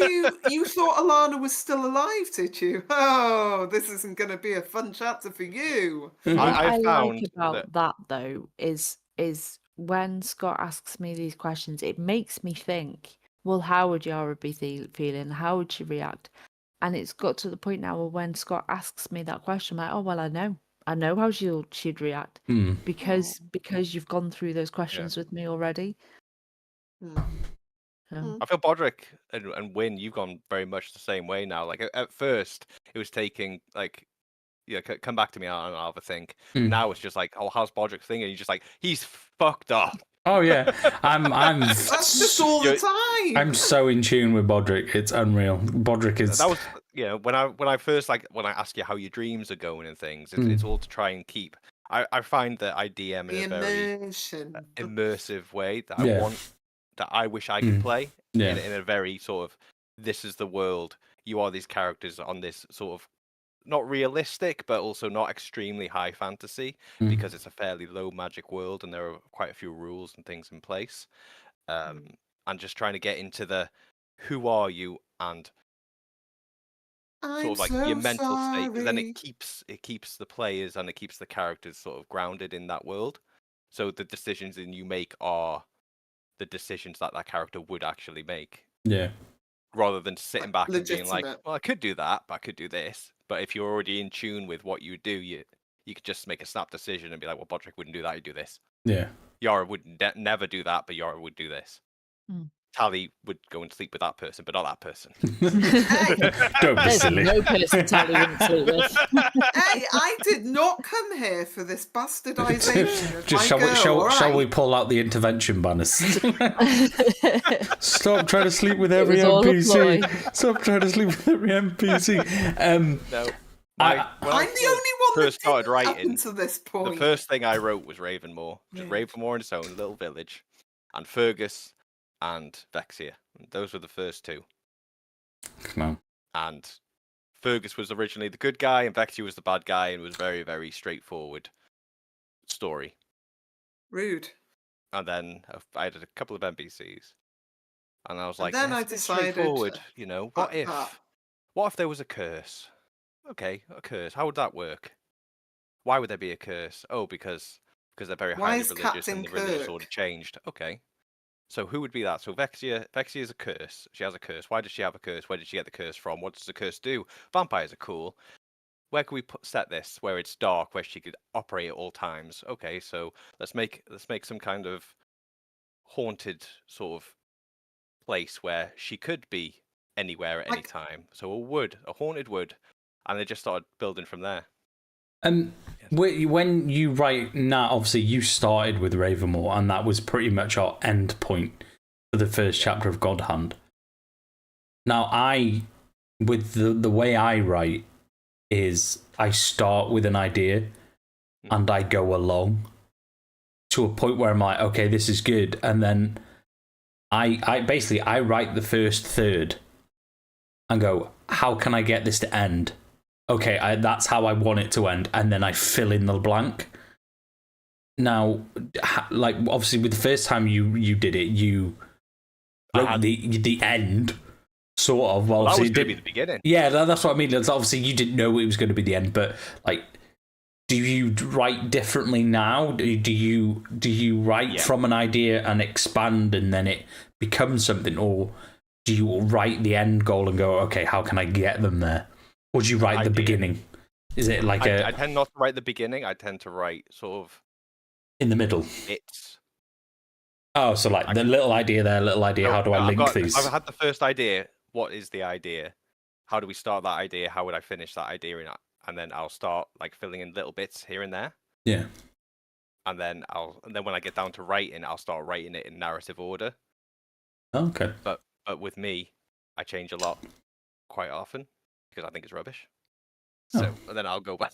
you thought Alana was still alive? Did you? Oh, this isn't going to be a fun chapter for you. What I I like found about that though is when Scott asks me these questions, it makes me think, well, how would Yara be feeling? How would she react? And it's got to the point now where when Scott asks me that question, I'm like, oh well, I know how she'd react Hmm. because you've gone through those questions with me already. Hmm. So, I feel Bodrick and Win, you've gone very much the same way now. Like at first, it was taking like, yeah, come back to me and I'll have a think. Hmm. Now it's just like, oh, how's Bodrick thinking? You're just like, he's fucked up. Oh yeah, That's just all the time. I'm so in tune with Bodrick. It's unreal. Bodrick is. That was, when I first when I ask you how your dreams are going and things, it's all to try and keep. I find that I DM The in a very immersion. immersive way that Yeah. I want, that I wish I could play Yeah. in a very sort of, this is the world. You are these characters on this sort of not realistic, but also not extremely high fantasy, because it's a fairly low magic world and there are quite a few rules and things in place. And just trying to get into the who are you and sort of like your mental state, because then it keeps the players and it keeps the characters sort of grounded in that world. So the decisions that you make are the decisions that character would actually make. Yeah. Rather than sitting back and being like, Legitimate. well, I could do that, but I could do this. But if you're already in tune with what you do, you could just make a snap decision and be like, well, Bodrick wouldn't do that, he'd do this. Yeah. Yara would never do that, but Yara would do this. Tally would go and sleep with that person, but not that person. Don't be there's silly. no person Tally wouldn't sleep with. Hey, I did not come here for this bastardization of Just my girl, shall alright? we pull out the intervention banners? Stop trying to sleep with every was all a NPC. Stop trying to sleep with every NPC. No. I'm the only one that first started didn't up writing, until this point. the first thing I wrote was Ravenmore. Just Ravenmore in its own little village. And Fergus and Vexia. Those were the first two. Come on. And Fergus was originally the good guy and Vexia was the bad guy, and it was very, very straightforward story. Rude. And then I had a couple of NPCs. And I was like, then I "It's a bit decided straightforward, to what up if there was a curse? Okay, a curse. How would that work? Why would there be a curse? Oh, because they're very Why highly is religious Captain and the religious Kirk? order changed. Okay. So who would be that? So Vexia is a curse. She has a curse. Why does she have a curse? Where did she get the curse from? What does the curse do? Vampires are cool. Where can we set this where it's dark, where she could operate at all times? Okay, so let's make some kind of haunted sort of place where she could be anywhere at any time. So a haunted wood, and they just started building from there. When you write now, obviously you started with Ravenmore, and that was pretty much our end point for the first chapter of God Hand. Now, with the way I write, is I start with an idea and I go along to a point where I'm like, okay, this is good, and then I basically write the first third and go, how can I get this to end? Okay, that's how I want it to end, and then I fill in the blank. Now, like obviously, with the first time you did it, you wrote the end, sort of. Well, that obviously was going to be the beginning. Yeah, that's what I mean. It's obviously, you didn't know it was going to be the end, but like, do you write differently now? Do you write from an idea and expand, and then it becomes something, or do you write the end goal and go, okay, how can I get them there? Or do you write the beginning? Is it like I tend not to write the beginning. I tend to write sort of in the middle. It's the little idea there, little idea. How do I link these? I've had the first idea. What is the idea? How do we start that idea? How would I finish that idea in? And then I'll start like filling in little bits here and there. Yeah. And then when I get down to writing, I'll start writing it in narrative order. Okay. But with me, I change a lot quite often because I think it's rubbish. So and then I'll go back.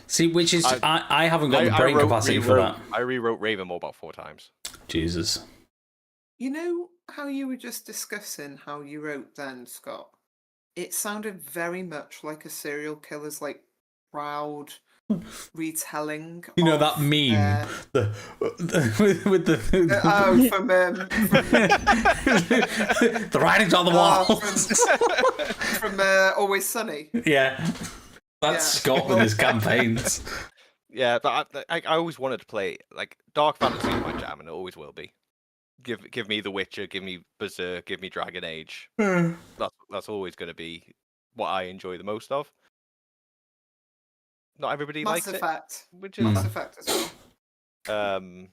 See, which is I haven't got the brain capacity for that. I rewrote Ravenmore about 4 times. Jesus. You know how you were just discussing how you wrote then, Scott? It sounded very much like a serial killer's like proud retelling. You know of, that meme, with the from the writing's on the wall. from Always Sunny. Yeah, that's Scott with his campaigns. Yeah, but I always wanted to play like Dark Fantasy is my jam, and it always will be. Give me The Witcher, give me Berserk, give me Dragon Age. That's always going to be what I enjoy the most of. Not everybody Mass likes Effect. it, which is Mass Effect as well. I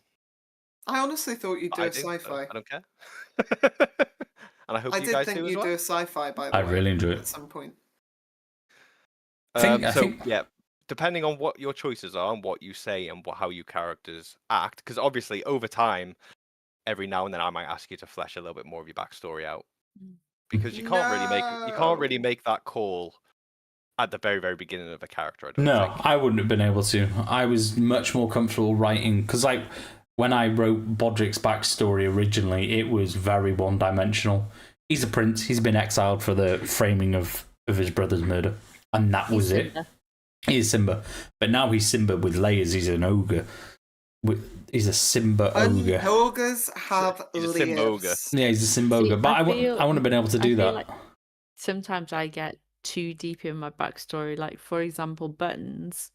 I honestly thought you'd do a do, sci-fi. I don't care. And I hope I you did guys think do as you'd well. do a sci-fi, by the way. I really enjoy it. At some point. I think- Yeah, depending on what your choices are and what you say and how you characters act, because obviously over time, every now and then I might ask you to flesh a little bit more of your backstory out, because you can't really make that call at the very, very beginning of a character. I don't think. I wouldn't have been able to. I was much more comfortable writing because, like, when I wrote Bodrick's backstory originally, it was very one-dimensional. He's a prince. He's been exiled for the framing of his brother's murder, and that was it. He is Simba, but now he's Simba with layers. He's an ogre. He's a Simba ogre. Ogres have He's a Simba ogre. layers. Yeah, he's a Simba ogre. But I wouldn't have been able to do that. Like sometimes I get too deep in my backstory. Like, for example, Buttons.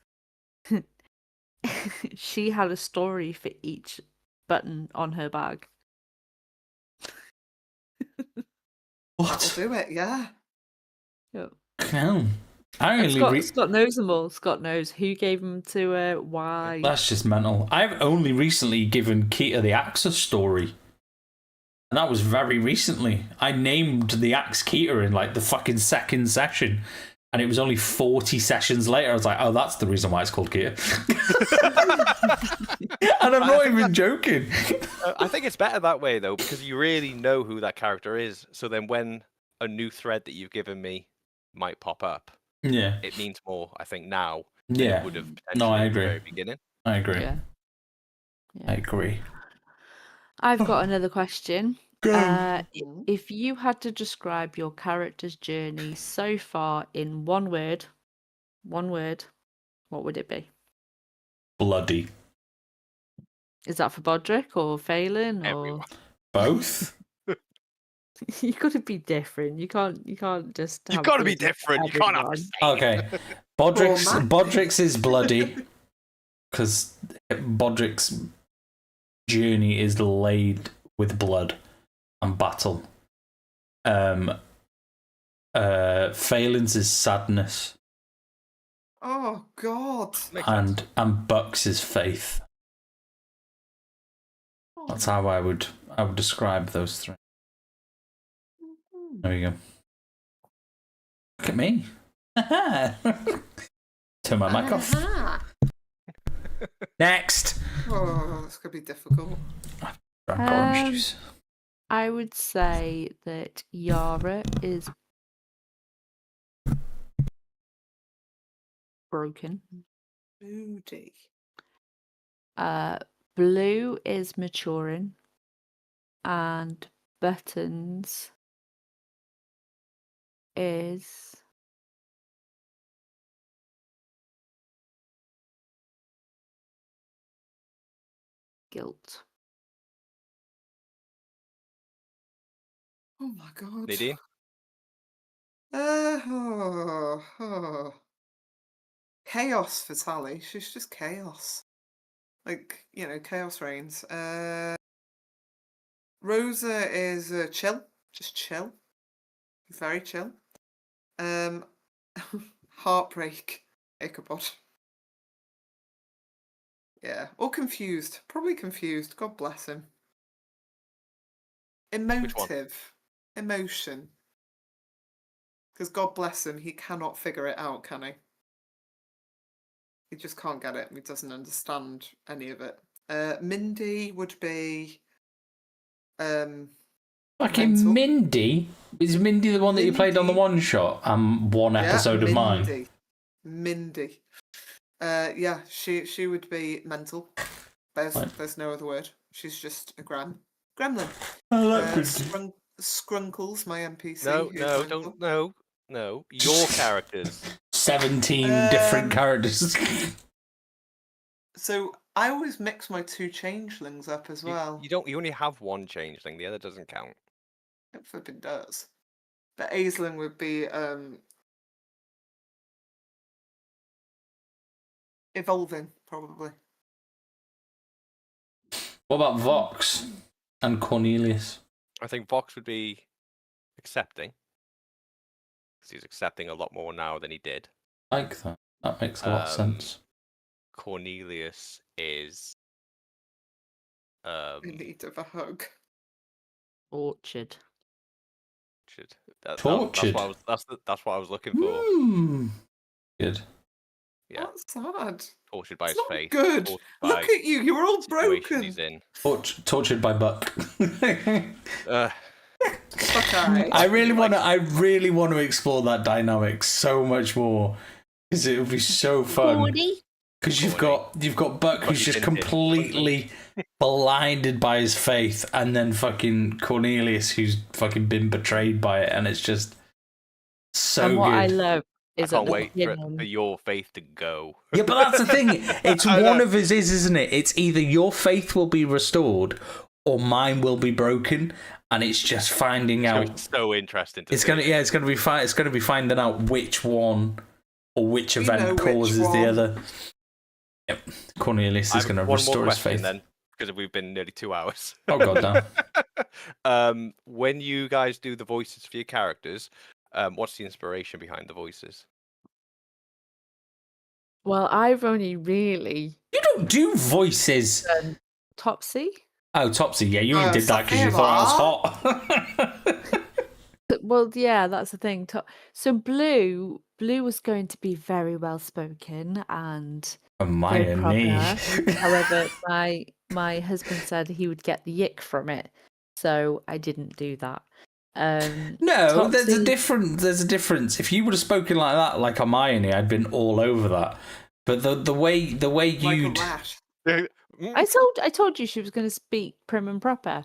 She had a story for each button on her bag. What? That'll do it, yeah. Yep. No. I And only Scott knows them all. Scott knows who gave them to her, why. That's just mental. I've only recently given Keita the axe a story. And that was very recently. I named the axe Keita in like the fucking second session. And it was only 40 sessions later. I was like, oh, that's the reason why it's called Keita. And I'm not even joking. I think it's better that way though, because you really know who that character is. So then when a new thread that you've given me might pop up, Yeah. it means more, I think, now than Yeah. it would have No, I potentially at the agree. very beginning. I agree. Yeah. I agree. I've got another question. If you had to describe your character's journey so far in one word, what would it be? Bloody. Is that for Bodrick or Phelan or Everyone. Both? you got to be different. You can't just You've have got to be bloody different. You can't have the everyone. same. Okay. Bodrick's, Matt. Bodrick's is bloody. Because Bodrick's journey is laid with blood and battle. Phelan's is sadness. Oh, God. Makes sense. And Buck's is faith. That's how I would describe those three. There you go. Look at me. Turn my mic off. Next. Oh, this could be difficult. Drank orange juice. I would say that Yara is broken. Moody. Blue is maturing, and Buttons is guilt. Oh, my God. Nadine? Chaos for Tally. She's just chaos. Like, chaos reigns. Rosa is chill. Just chill. Very chill. Heartbreak. Ichabod. Yeah. Or confused. Probably confused. God bless him. Emotive. Emotion. Because God bless him, he cannot figure it out, can he? He just can't get it. He doesn't understand any of it. Mindy would be Fucking mental. Mindy? Is Mindy the one that you played on the one shot and one episode of mine? Mindy. Yeah, she would be mental. There's no other word. She's just a gran. Gremlin. I like Scrunkles, my NPC. No, who's no, wonderful. don't, no. Your characters. 17 different characters. So I always mix my 2 changelings up as well. You don't. You only have one changeling. The other doesn't count. It flipping does. But Aisling would be evolving, probably. What about Vox and Cornelius? I think Vox would be accepting. Because he's accepting a lot more now than he did. Like that. That makes a lot of sense. Cornelius is. In need of a hug. Orchard. Tortured. That's what I was looking for. Good. Yeah, That's sad. tortured by It's his not faith. good. tortured Look by at you. You're all situation broken. He's in. Tortured by Buck. Okay. I really want to explore that dynamic so much more because it would be so fun. Because you've got Buck who's just completely blinded by his faith, and then fucking Cornelius who's fucking been betrayed by it, and it's just so And what good. I love I is at can't the wait for beginning. your faith to go. Yeah, but that's the thing. It's I one know. of his, isn't it? It's either your faith will be restored or mine will be broken, and it's just finding out. It's so interesting. It's gonna be fine. It's gonna be finding out which one or which We know event which causes the one. other. Yep, Cornelius is gonna restore his faith. Then, because we've been nearly 2 hours. Oh goddamn! When you guys do the voices for your characters, what's the inspiration behind the voices? Well, I've only really You don't do voices. done Topsy. Oh, Topsy, yeah, you only did that because you Sophia. thought I was hot. Well, yeah, that's the thing. So Blue was going to be very well spoken and very Hermione. proper. However, my husband said he would get the ick from it, so I didn't do that. No, there's a Topsy- There's a difference. If you would have spoken like that, like Hermione, I'd been all over that. But the way Like a you'd rash. I told you she was going to speak prim and proper,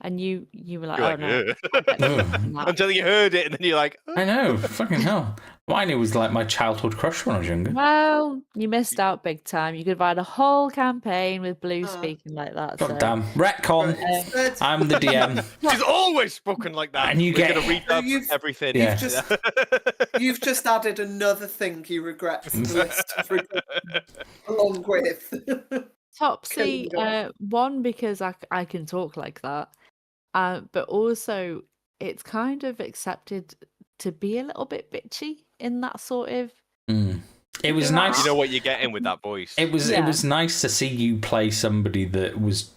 and you were like, You're oh like, no. "Ugh." I get that from that." Until you heard it, and then you're like, I know, fucking hell. Hermione was like my childhood crush when I was younger. Well, you missed out big time. You could have had a whole campaign with Blue Uh, speaking like that. God so. damn. Retcon. Instead, I'm the DM. she's always spoken like that. And you We're get- gonna read So up you've- everything. Yeah. You've just added another thing you regret to the list of regrets, along with. Topsy, Killing one because I can talk like that, but also it's kind of accepted to be a little bit bitchy in that sort of. It was Yeah. nice. You know what you're getting with that voice. It was Yeah. nice to see you play somebody that was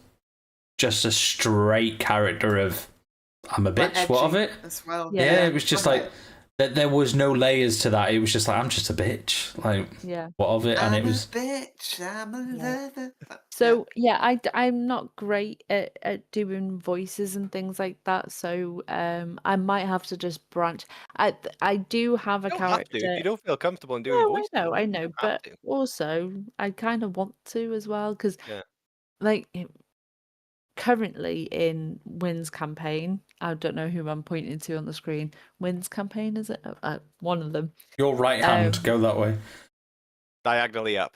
just a straight character of I'm a But bitch. What of edgy it? As well. Yeah, it was just Okay. like that. There was no layers to that. It was just like I'm just a bitch. Like Yeah. what of it? And I'm it was a bitch. I'm a Yeah. lover. So yeah, I'm not great at doing voices and things like that. So I might have to just branch. I do have a You don't have character. to. If you don't feel comfortable in doing No, voices, I you know, don't have but to. also I kind of want to as well because, Yeah. like, currently in Wynn's campaign, I don't know who I'm pointing to on the screen. Wynn's campaign, is it? One of them. your right hand. Go that way. Diagonally up.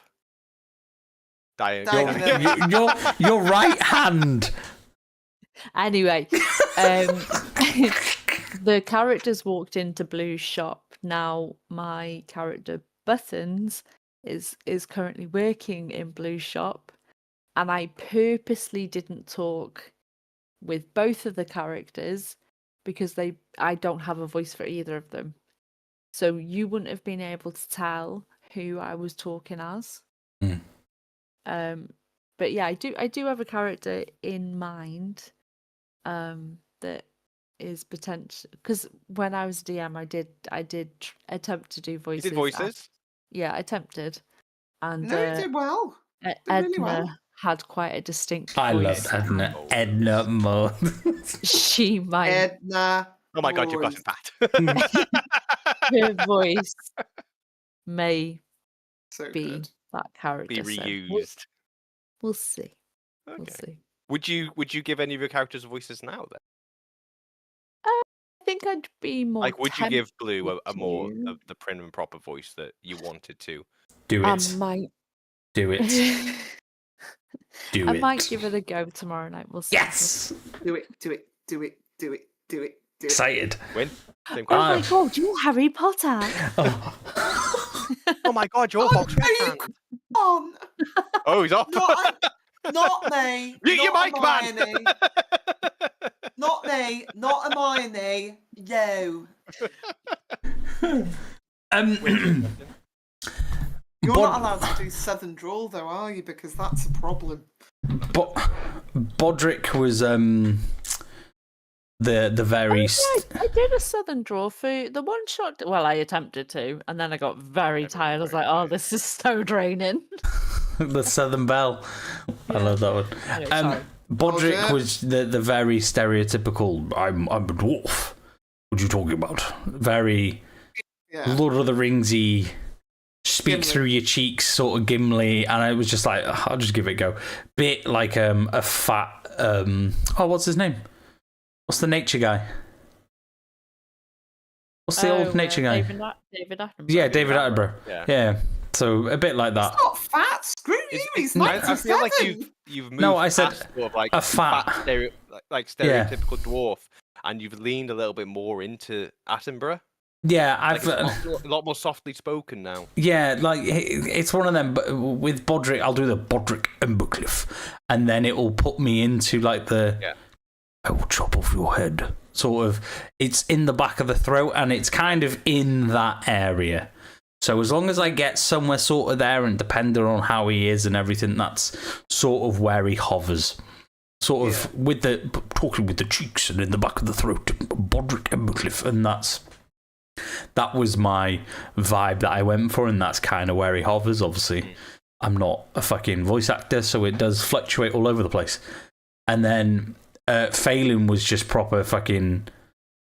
Diagonally. Your right hand. Anyway, the characters walked into Blue's shop. Now my character Buttons is currently working in Blue's shop, and I purposely didn't talk with both of the characters because I don't have a voice for either of them. So you wouldn't have been able to tell who I was talking as. But yeah, I do have a character in mind that is potential because when I was DM I did attempt to do You voices. did voices. Yeah, I attempted. And No, you did well. Did Edna really well. had quite a distinct I voice. love Edna. Edna more. She might Edna. Oh my god, you've got voice. it pat. her voice may So be good. that character. Be so reused. we'll see. We'll Okay. see. Would you give any of your characters voices now then? I think I'd be more. Like, would you give Blue a tempted more to. of the prim and proper voice that you wanted to? Do I it. might. Do it. Do I it. might give it a go tomorrow night. We'll see. Yes. Do it. Do it. Do it. Do it. Do it. Do it. Excited. Win. Same Oh my question. god, you're Harry Potter. Oh. Oh my god, you're Fox Are you Red. on? Oh, he's off. Not me. Mute your mic, Hermione. man. Not me. Not Hermione. No. You're Bod- not allowed to do Southern drawl, though, are you? Because that's a problem. Bodrick was the very I did a southern draw for the one shot. Well, I attempted to, and then I got very tired. I was like, "Oh, this is so draining." the Southern Belle. I love that one. Anyway, sorry. Bodrick Oh, was the very stereotypical. I'm a dwarf. What are you talking about? Very Yeah. Lord of the Ringsy. Speak Gimli. through your cheeks, sort of Gimli, and I was just like, I'll just give it a go. Bit like a fat. What's his name? What's the nature guy? What's the old nature guy? David Attenborough. Yeah, David Attenborough. Yeah. Yeah. So a bit like that. He's not fat. Screw you. He's 97. I feel like you've moved No, I said past sort of like a fat. stereotypical dwarf, and you've leaned a little bit more into Attenborough. Yeah, Like, I've it's a lot more softly spoken now. yeah, like it's one of them. But with Bodrick, I'll do the Bodrick and Buckcliffe, and then it will put me into like the I will chop off your head. Sort of, it's in the back of the throat, and it's kind of in that area. So as long as I get somewhere sort of there, and depending on how he is and everything, that's sort of where he hovers. Sort of with the talking with the cheeks and in the back of the throat, Bodrick and Buckcliffe, and that was my vibe that I went for, and that's kind of where he hovers. Obviously, I'm not a fucking voice actor, so it does fluctuate all over the place. And then Phelan was just proper fucking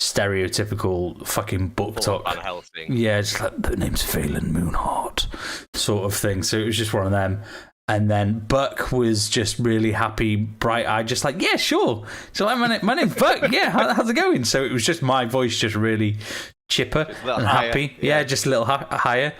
stereotypical fucking book Full talk. Van Helsing. Yeah, just like, the name's Phelan Moonheart sort of thing. So it was just one of them. And then Buck was just really happy, bright-eyed, just like, yeah, sure. So like, my name's Buck. Yeah, how's it going? So it was just my voice, just really chipper and happy. Yeah, just a little higher.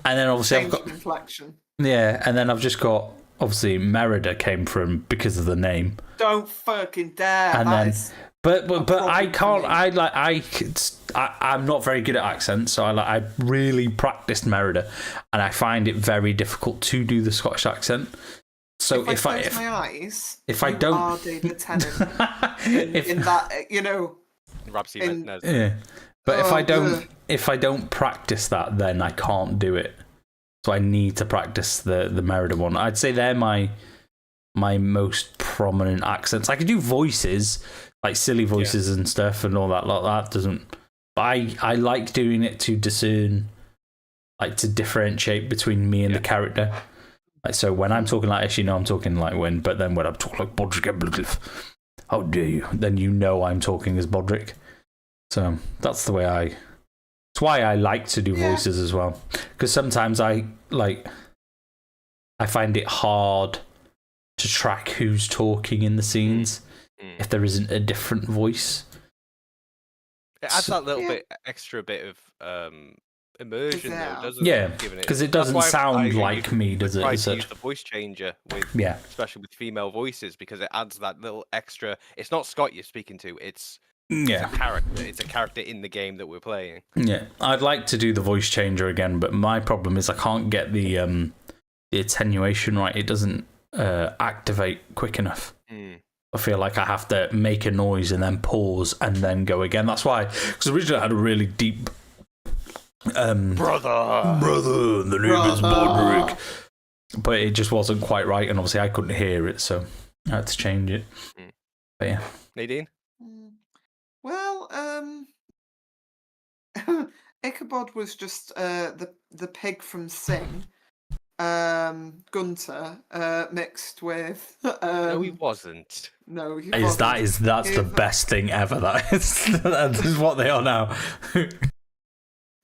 And then obviously Change I've got inflection. and then I've just got obviously Merida came from because of the name. Don't fucking dare. And That then is- but I problem can't. I'm not very good at accents, so I really practiced Merida, and I find it very difficult to do the Scottish accent. So if I close my eyes, if I you don't- are David Tennant if, in that, you know. Rapsy In- knows. yeah, but Oh, if I don't practice that, then I can't do it. So I need to practice the Merida one. I'd say they're my most prominent accents. I can do voices, like silly voices and stuff and all that. Like that doesn't. But I like doing it to discern, like to differentiate between me and the character. Like so, when I'm talking like this, you know I'm talking like Win. But then when I'm talking like Bodrick and Buckcliffe, how dare you? Then you know I'm talking as Bodrick. So that's the way I. It's why I like to do voices as well, because sometimes I find it hard to track who's talking in the scenes if there isn't a different voice. It adds that little extra bit of immersion, though, doesn't Yeah, it? Given because it that's doesn't why sound I like me, does it? try as to use such? the voice changer with, Yeah. especially with female voices, because it adds that little extra. It's not Scott you're speaking to; it's Yeah. a character. It's a character in the game that we're playing. Yeah, I'd like to do the voice changer again, but my problem is I can't get the attenuation right. It doesn't activate quick enough. I feel like I have to make a noise and then pause and then go again. That's why, because originally I had a really deep brother, the name is Bodrick, but it just wasn't quite right, and obviously I couldn't hear it, so I had to change it. But yeah, Nadine. Well, Ichabod was just the pig from Sing, Gunter, mixed with. No, he wasn't. No, he that's wasn't. the best thing ever. That is what they are now.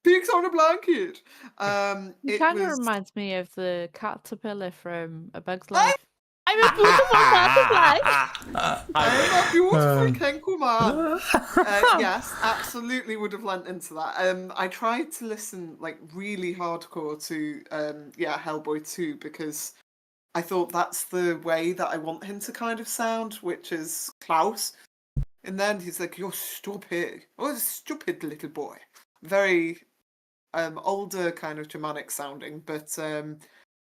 Pigs on a blanket. It It kind of was- reminds me of the caterpillar from A Bug's Life. I'm a beautiful butterfly. I'm a beautiful kangaroo man. Yes, absolutely would have lent into that. I tried to listen like really hardcore to Hellboy 2 because I thought that's the way that I want him to kind of sound, which is Klaus. And then he's like, "You're stupid. Oh, stupid little boy." Very older kind of Germanic sounding, but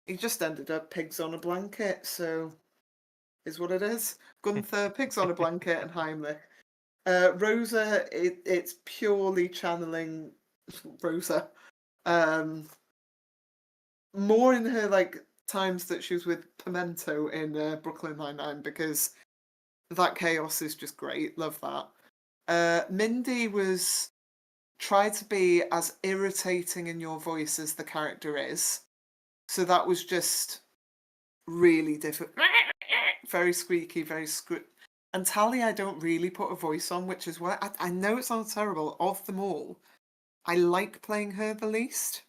he just ended up pigs on a blanket, so is what it is. Gunther, pigs on a blanket, and Heimlich. Rosa, it's purely channeling Rosa. More in her like times that she was with Pimento in Brooklyn Nine-Nine, because that chaos is just great. Love that. Mindy was tried to be as irritating in your voice as the character is, so that was just really difficult. Very squeaky, very And Tally, I don't really put a voice on, which is why I know it sounds terrible. Of them all, I like playing her the least.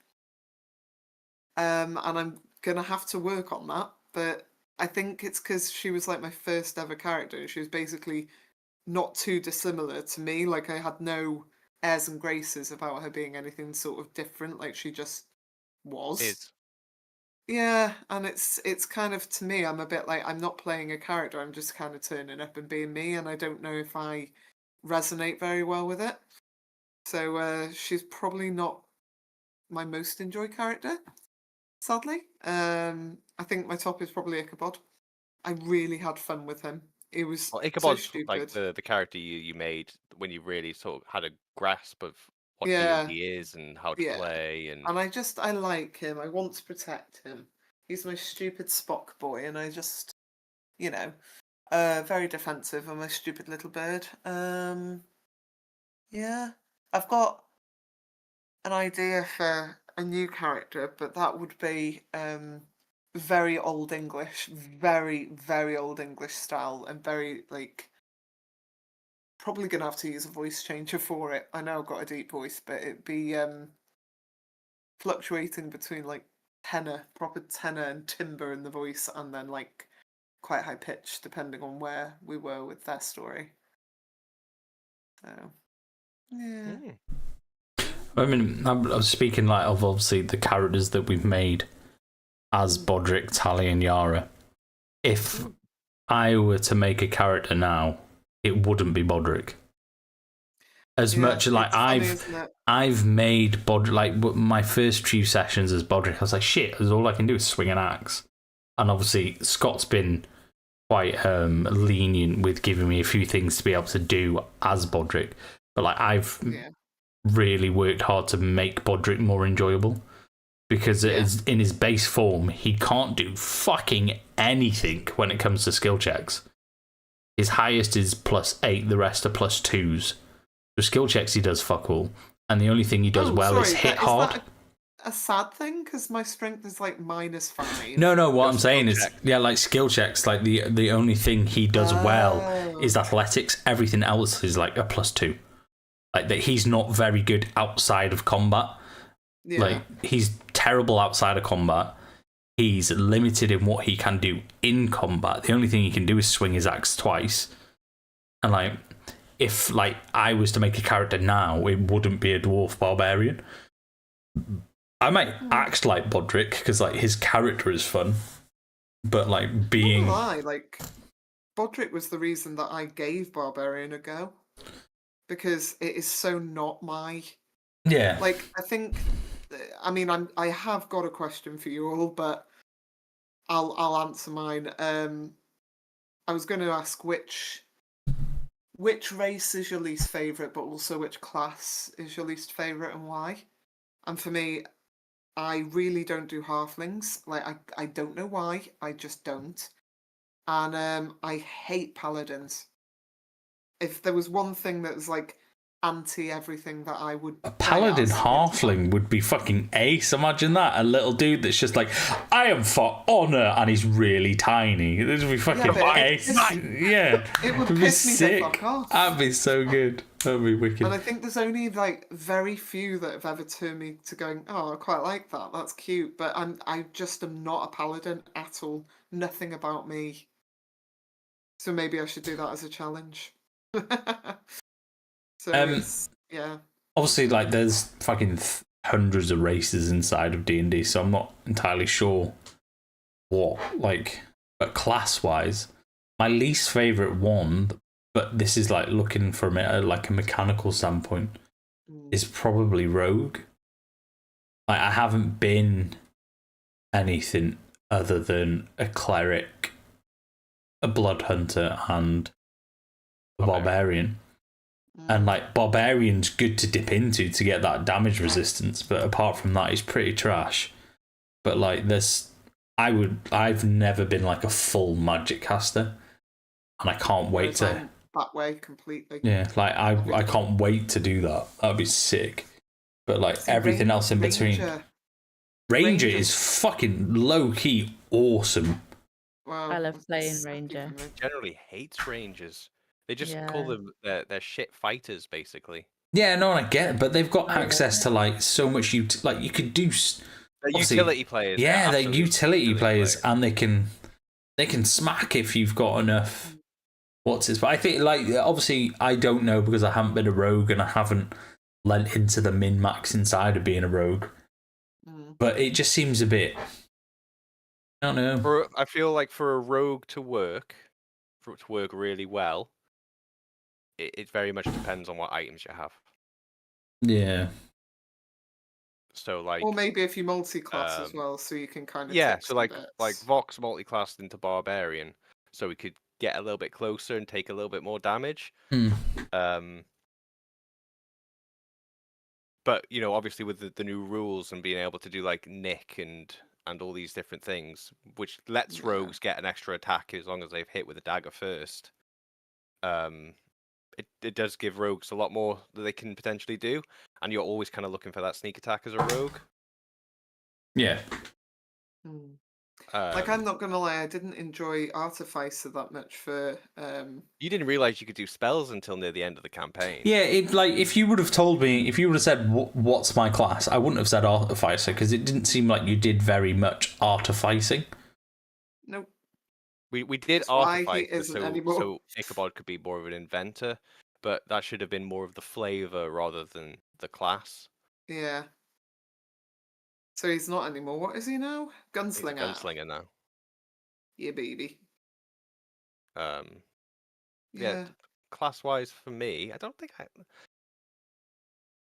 And I'm gonna have to work on that. But I think it's because she was like my first ever character. She was basically not too dissimilar to me. Like I had no airs and graces about her being anything sort of different. Like she just was. Is. Yeah, and it's kind of, to me, I'm a bit like, I'm not playing a character, I'm just kind of turning up and being me, and I don't know if I resonate very well with it. So she's probably not my most enjoyed character, sadly. I think my top is probably Ichabod. I really had fun with him. It was Well, so Ichabod's stupid. like the character you made when you really sort of had a grasp of what Yeah, D&D is and how to yeah. play, and And I like him. I want to protect him. He's my stupid Spock boy, and I just, very defensive. I'm a stupid little bird. Yeah. I've got an idea for a new character, but that would be very old English, very, very old English style, and very, like, probably gonna have to use a voice changer for it. I know I've got a deep voice, but it'd be fluctuating between like proper tenor and timbre in the voice, and then like quite high pitch depending on where we were with their story. So, yeah. I mean, I was speaking like of obviously the characters that we've made as Bodrick, Tally, and Yara. If I were to make a character now, it wouldn't be Bodrick. As much like I've made Bodrick, like my first few sessions as Bodrick, I was like, shit, that's all I can do is swing an axe. And obviously Scott's been quite lenient with giving me a few things to be able to do as Bodrick. But like I've really worked hard to make Bodrick more enjoyable, because in his base form, he can't do fucking anything when it comes to skill checks. His highest is +8, the rest are +2s. For skill checks, he does fuck all, and the only thing he does is hit hard. Is that a sad thing? Because my strength is like -5. No, what I'm saying is, like skill checks, like the only thing he does well is athletics. Everything else is like a +2. Like that, he's not very good outside of combat. Yeah. Like he's terrible outside of combat. He's limited in what he can do in combat. The only thing he can do is swing his axe twice. And like, if like I was to make a character now, it wouldn't be a dwarf barbarian. I might act like Bodrick because like his character is fun, but like being like Bodrick was the reason that I gave barbarian a go. Because it is so not my... Yeah. Like, I have got a question for you all, but I'll answer mine. I was going to ask which race is your least favourite, but also which class is your least favourite and why? And for me, I really don't do halflings. Like, I don't know why. I just don't. And I hate paladins. If there was one thing that was like anti everything that I would. A paladin halfling would be fucking ace. Imagine that. A little dude that's just like, I am for honor, and he's really tiny. This would be fucking but ace. Yeah. It would It'd be piss me the sick. fuck off. That'd be so good. That'd be wicked. And I think there's only like very few that have ever turned me to going, oh, I quite like that. That's cute. But I just am not a paladin at all. Nothing about me. So maybe I should do that as a challenge. So yeah. Obviously, like, there's fucking hundreds of races inside of D&D, so I'm not entirely sure what, like, but class-wise, my least favourite one, but this is, like, looking from it like a mechanical standpoint, is probably Rogue. Like, I haven't been anything other than a cleric, a blood hunter, and a barbarian. And like barbarian's good to dip into to get that damage resistance, but apart from that, he's pretty trash. But like I've never been like a full magic caster, and I can't wait to that way completely. Yeah, like I can't wait to do that. That'd be sick. But like everything else in between, Ranger is fucking low key awesome. Wow, I love playing Ranger. Generally hates Rangers. They just call them their shit fighters, basically. Yeah, no, I get it, but they've got access to like so much. Like you could do. They're utility players. Yeah, they're utility players, and they can smack if you've got enough. But I think like obviously I don't know because I haven't been a rogue and I haven't lent into the min max inside of being a rogue. But it just seems a bit. I don't know. I feel like for a rogue to work, for it to work really well, it very much depends on what items you have. Yeah. So like, or maybe if you multi-class as well, so you can kind of so like Vox multi-classed into barbarian, so we could get a little bit closer and take a little bit more damage. But you know, obviously with the new rules and being able to do like nick and all these different things, which lets rogues get an extra attack as long as they've hit with a dagger first. It does give rogues a lot more that they can potentially do, and you're always kind of looking for that sneak attack as a rogue. Yeah. Like, I'm not gonna lie, I didn't enjoy Artificer that much for. You didn't realize you could do spells until near the end of the campaign. Yeah, if you would have told me, if you would have said what's my class, I wouldn't have said Artificer because it didn't seem like you did very much artificing. Nope. We did Artificer so Ichabod could be more of an inventor, but that should have been more of the flavor rather than the class. Yeah. So he's not anymore. What is he now? Gunslinger. He's a gunslinger now. Yeah, baby. Yeah. Class-wise for me, I don't think I.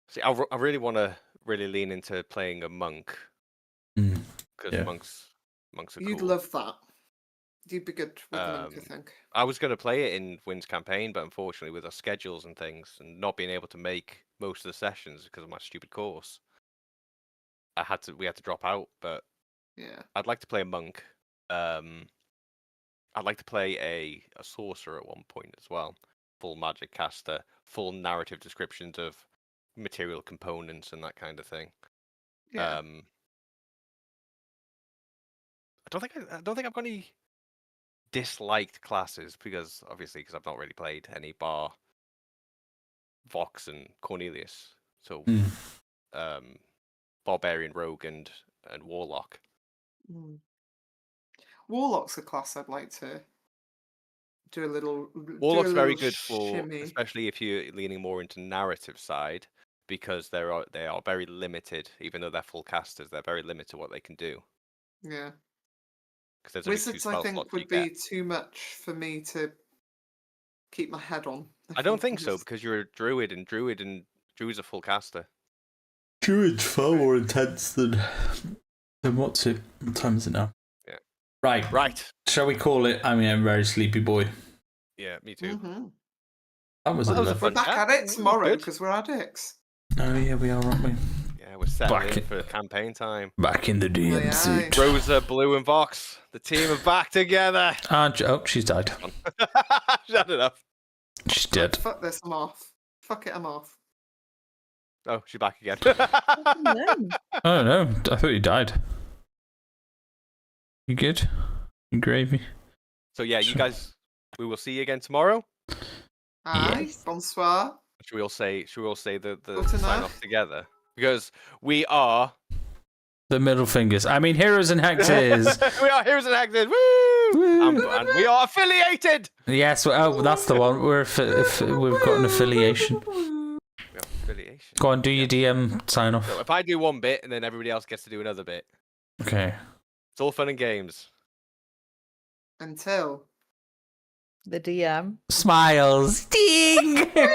See, I really want to really lean into playing a monk because monks are cool. You'd love that. You'd be good with monk, I think. I was going to play it in Wynn's campaign, but unfortunately, with our schedules and things, and not being able to make most of the sessions because of my stupid course, we had to drop out. But yeah, I'd like to play a monk. I'd like to play a sorcerer at one point as well. Full magic caster, full narrative descriptions of material components and that kind of thing. Yeah. I don't think I've got any disliked classes because I've not really played any bar Vox and Cornelius. So barbarian, rogue, and warlock. Warlock's a class I'd like to do a little. Warlock's very good for, shimmy. especially if you're leaning more into narrative side, because they are very limited. Even though they're full casters, they're very limited to what they can do. Yeah. Wizards, I think, would be too much for me to keep my head on. I don't think so, because you're a druid, and druid's a full caster. Druid's far more intense than what's it? What time is it now? Yeah. Right. Shall we call it? I mean, I'm a very sleepy boy. Yeah, me too. That was we're back at it tomorrow because we're addicts. Oh yeah, we are, aren't we? Yeah, we're settling in for campaign time. Back in the DM suit. Rosa, Blue, and Vox. The team are back together. Oh, she's died. Shut it up. She's dead. Fuck this, I'm off. Fuck it, I'm off. Oh, she's back again. No. I don't know. I thought you died. You good? You gravy? So yeah, you guys, we will see you again tomorrow. Aye, bonsoir. Should we all say the Good sign enough. off together? Because we are The middle fingers. I mean, heroes and hexes. we are Heroes and Hexes. Woo! Woo! And we are affiliated. Yes. Oh, that's the one. We've got an affiliation. We have affiliation. Go on, do your DM sign off. So if I do one bit and then everybody else gets to do another bit, Okay. it's all fun and games. Until. The DM. Smiles. Ding.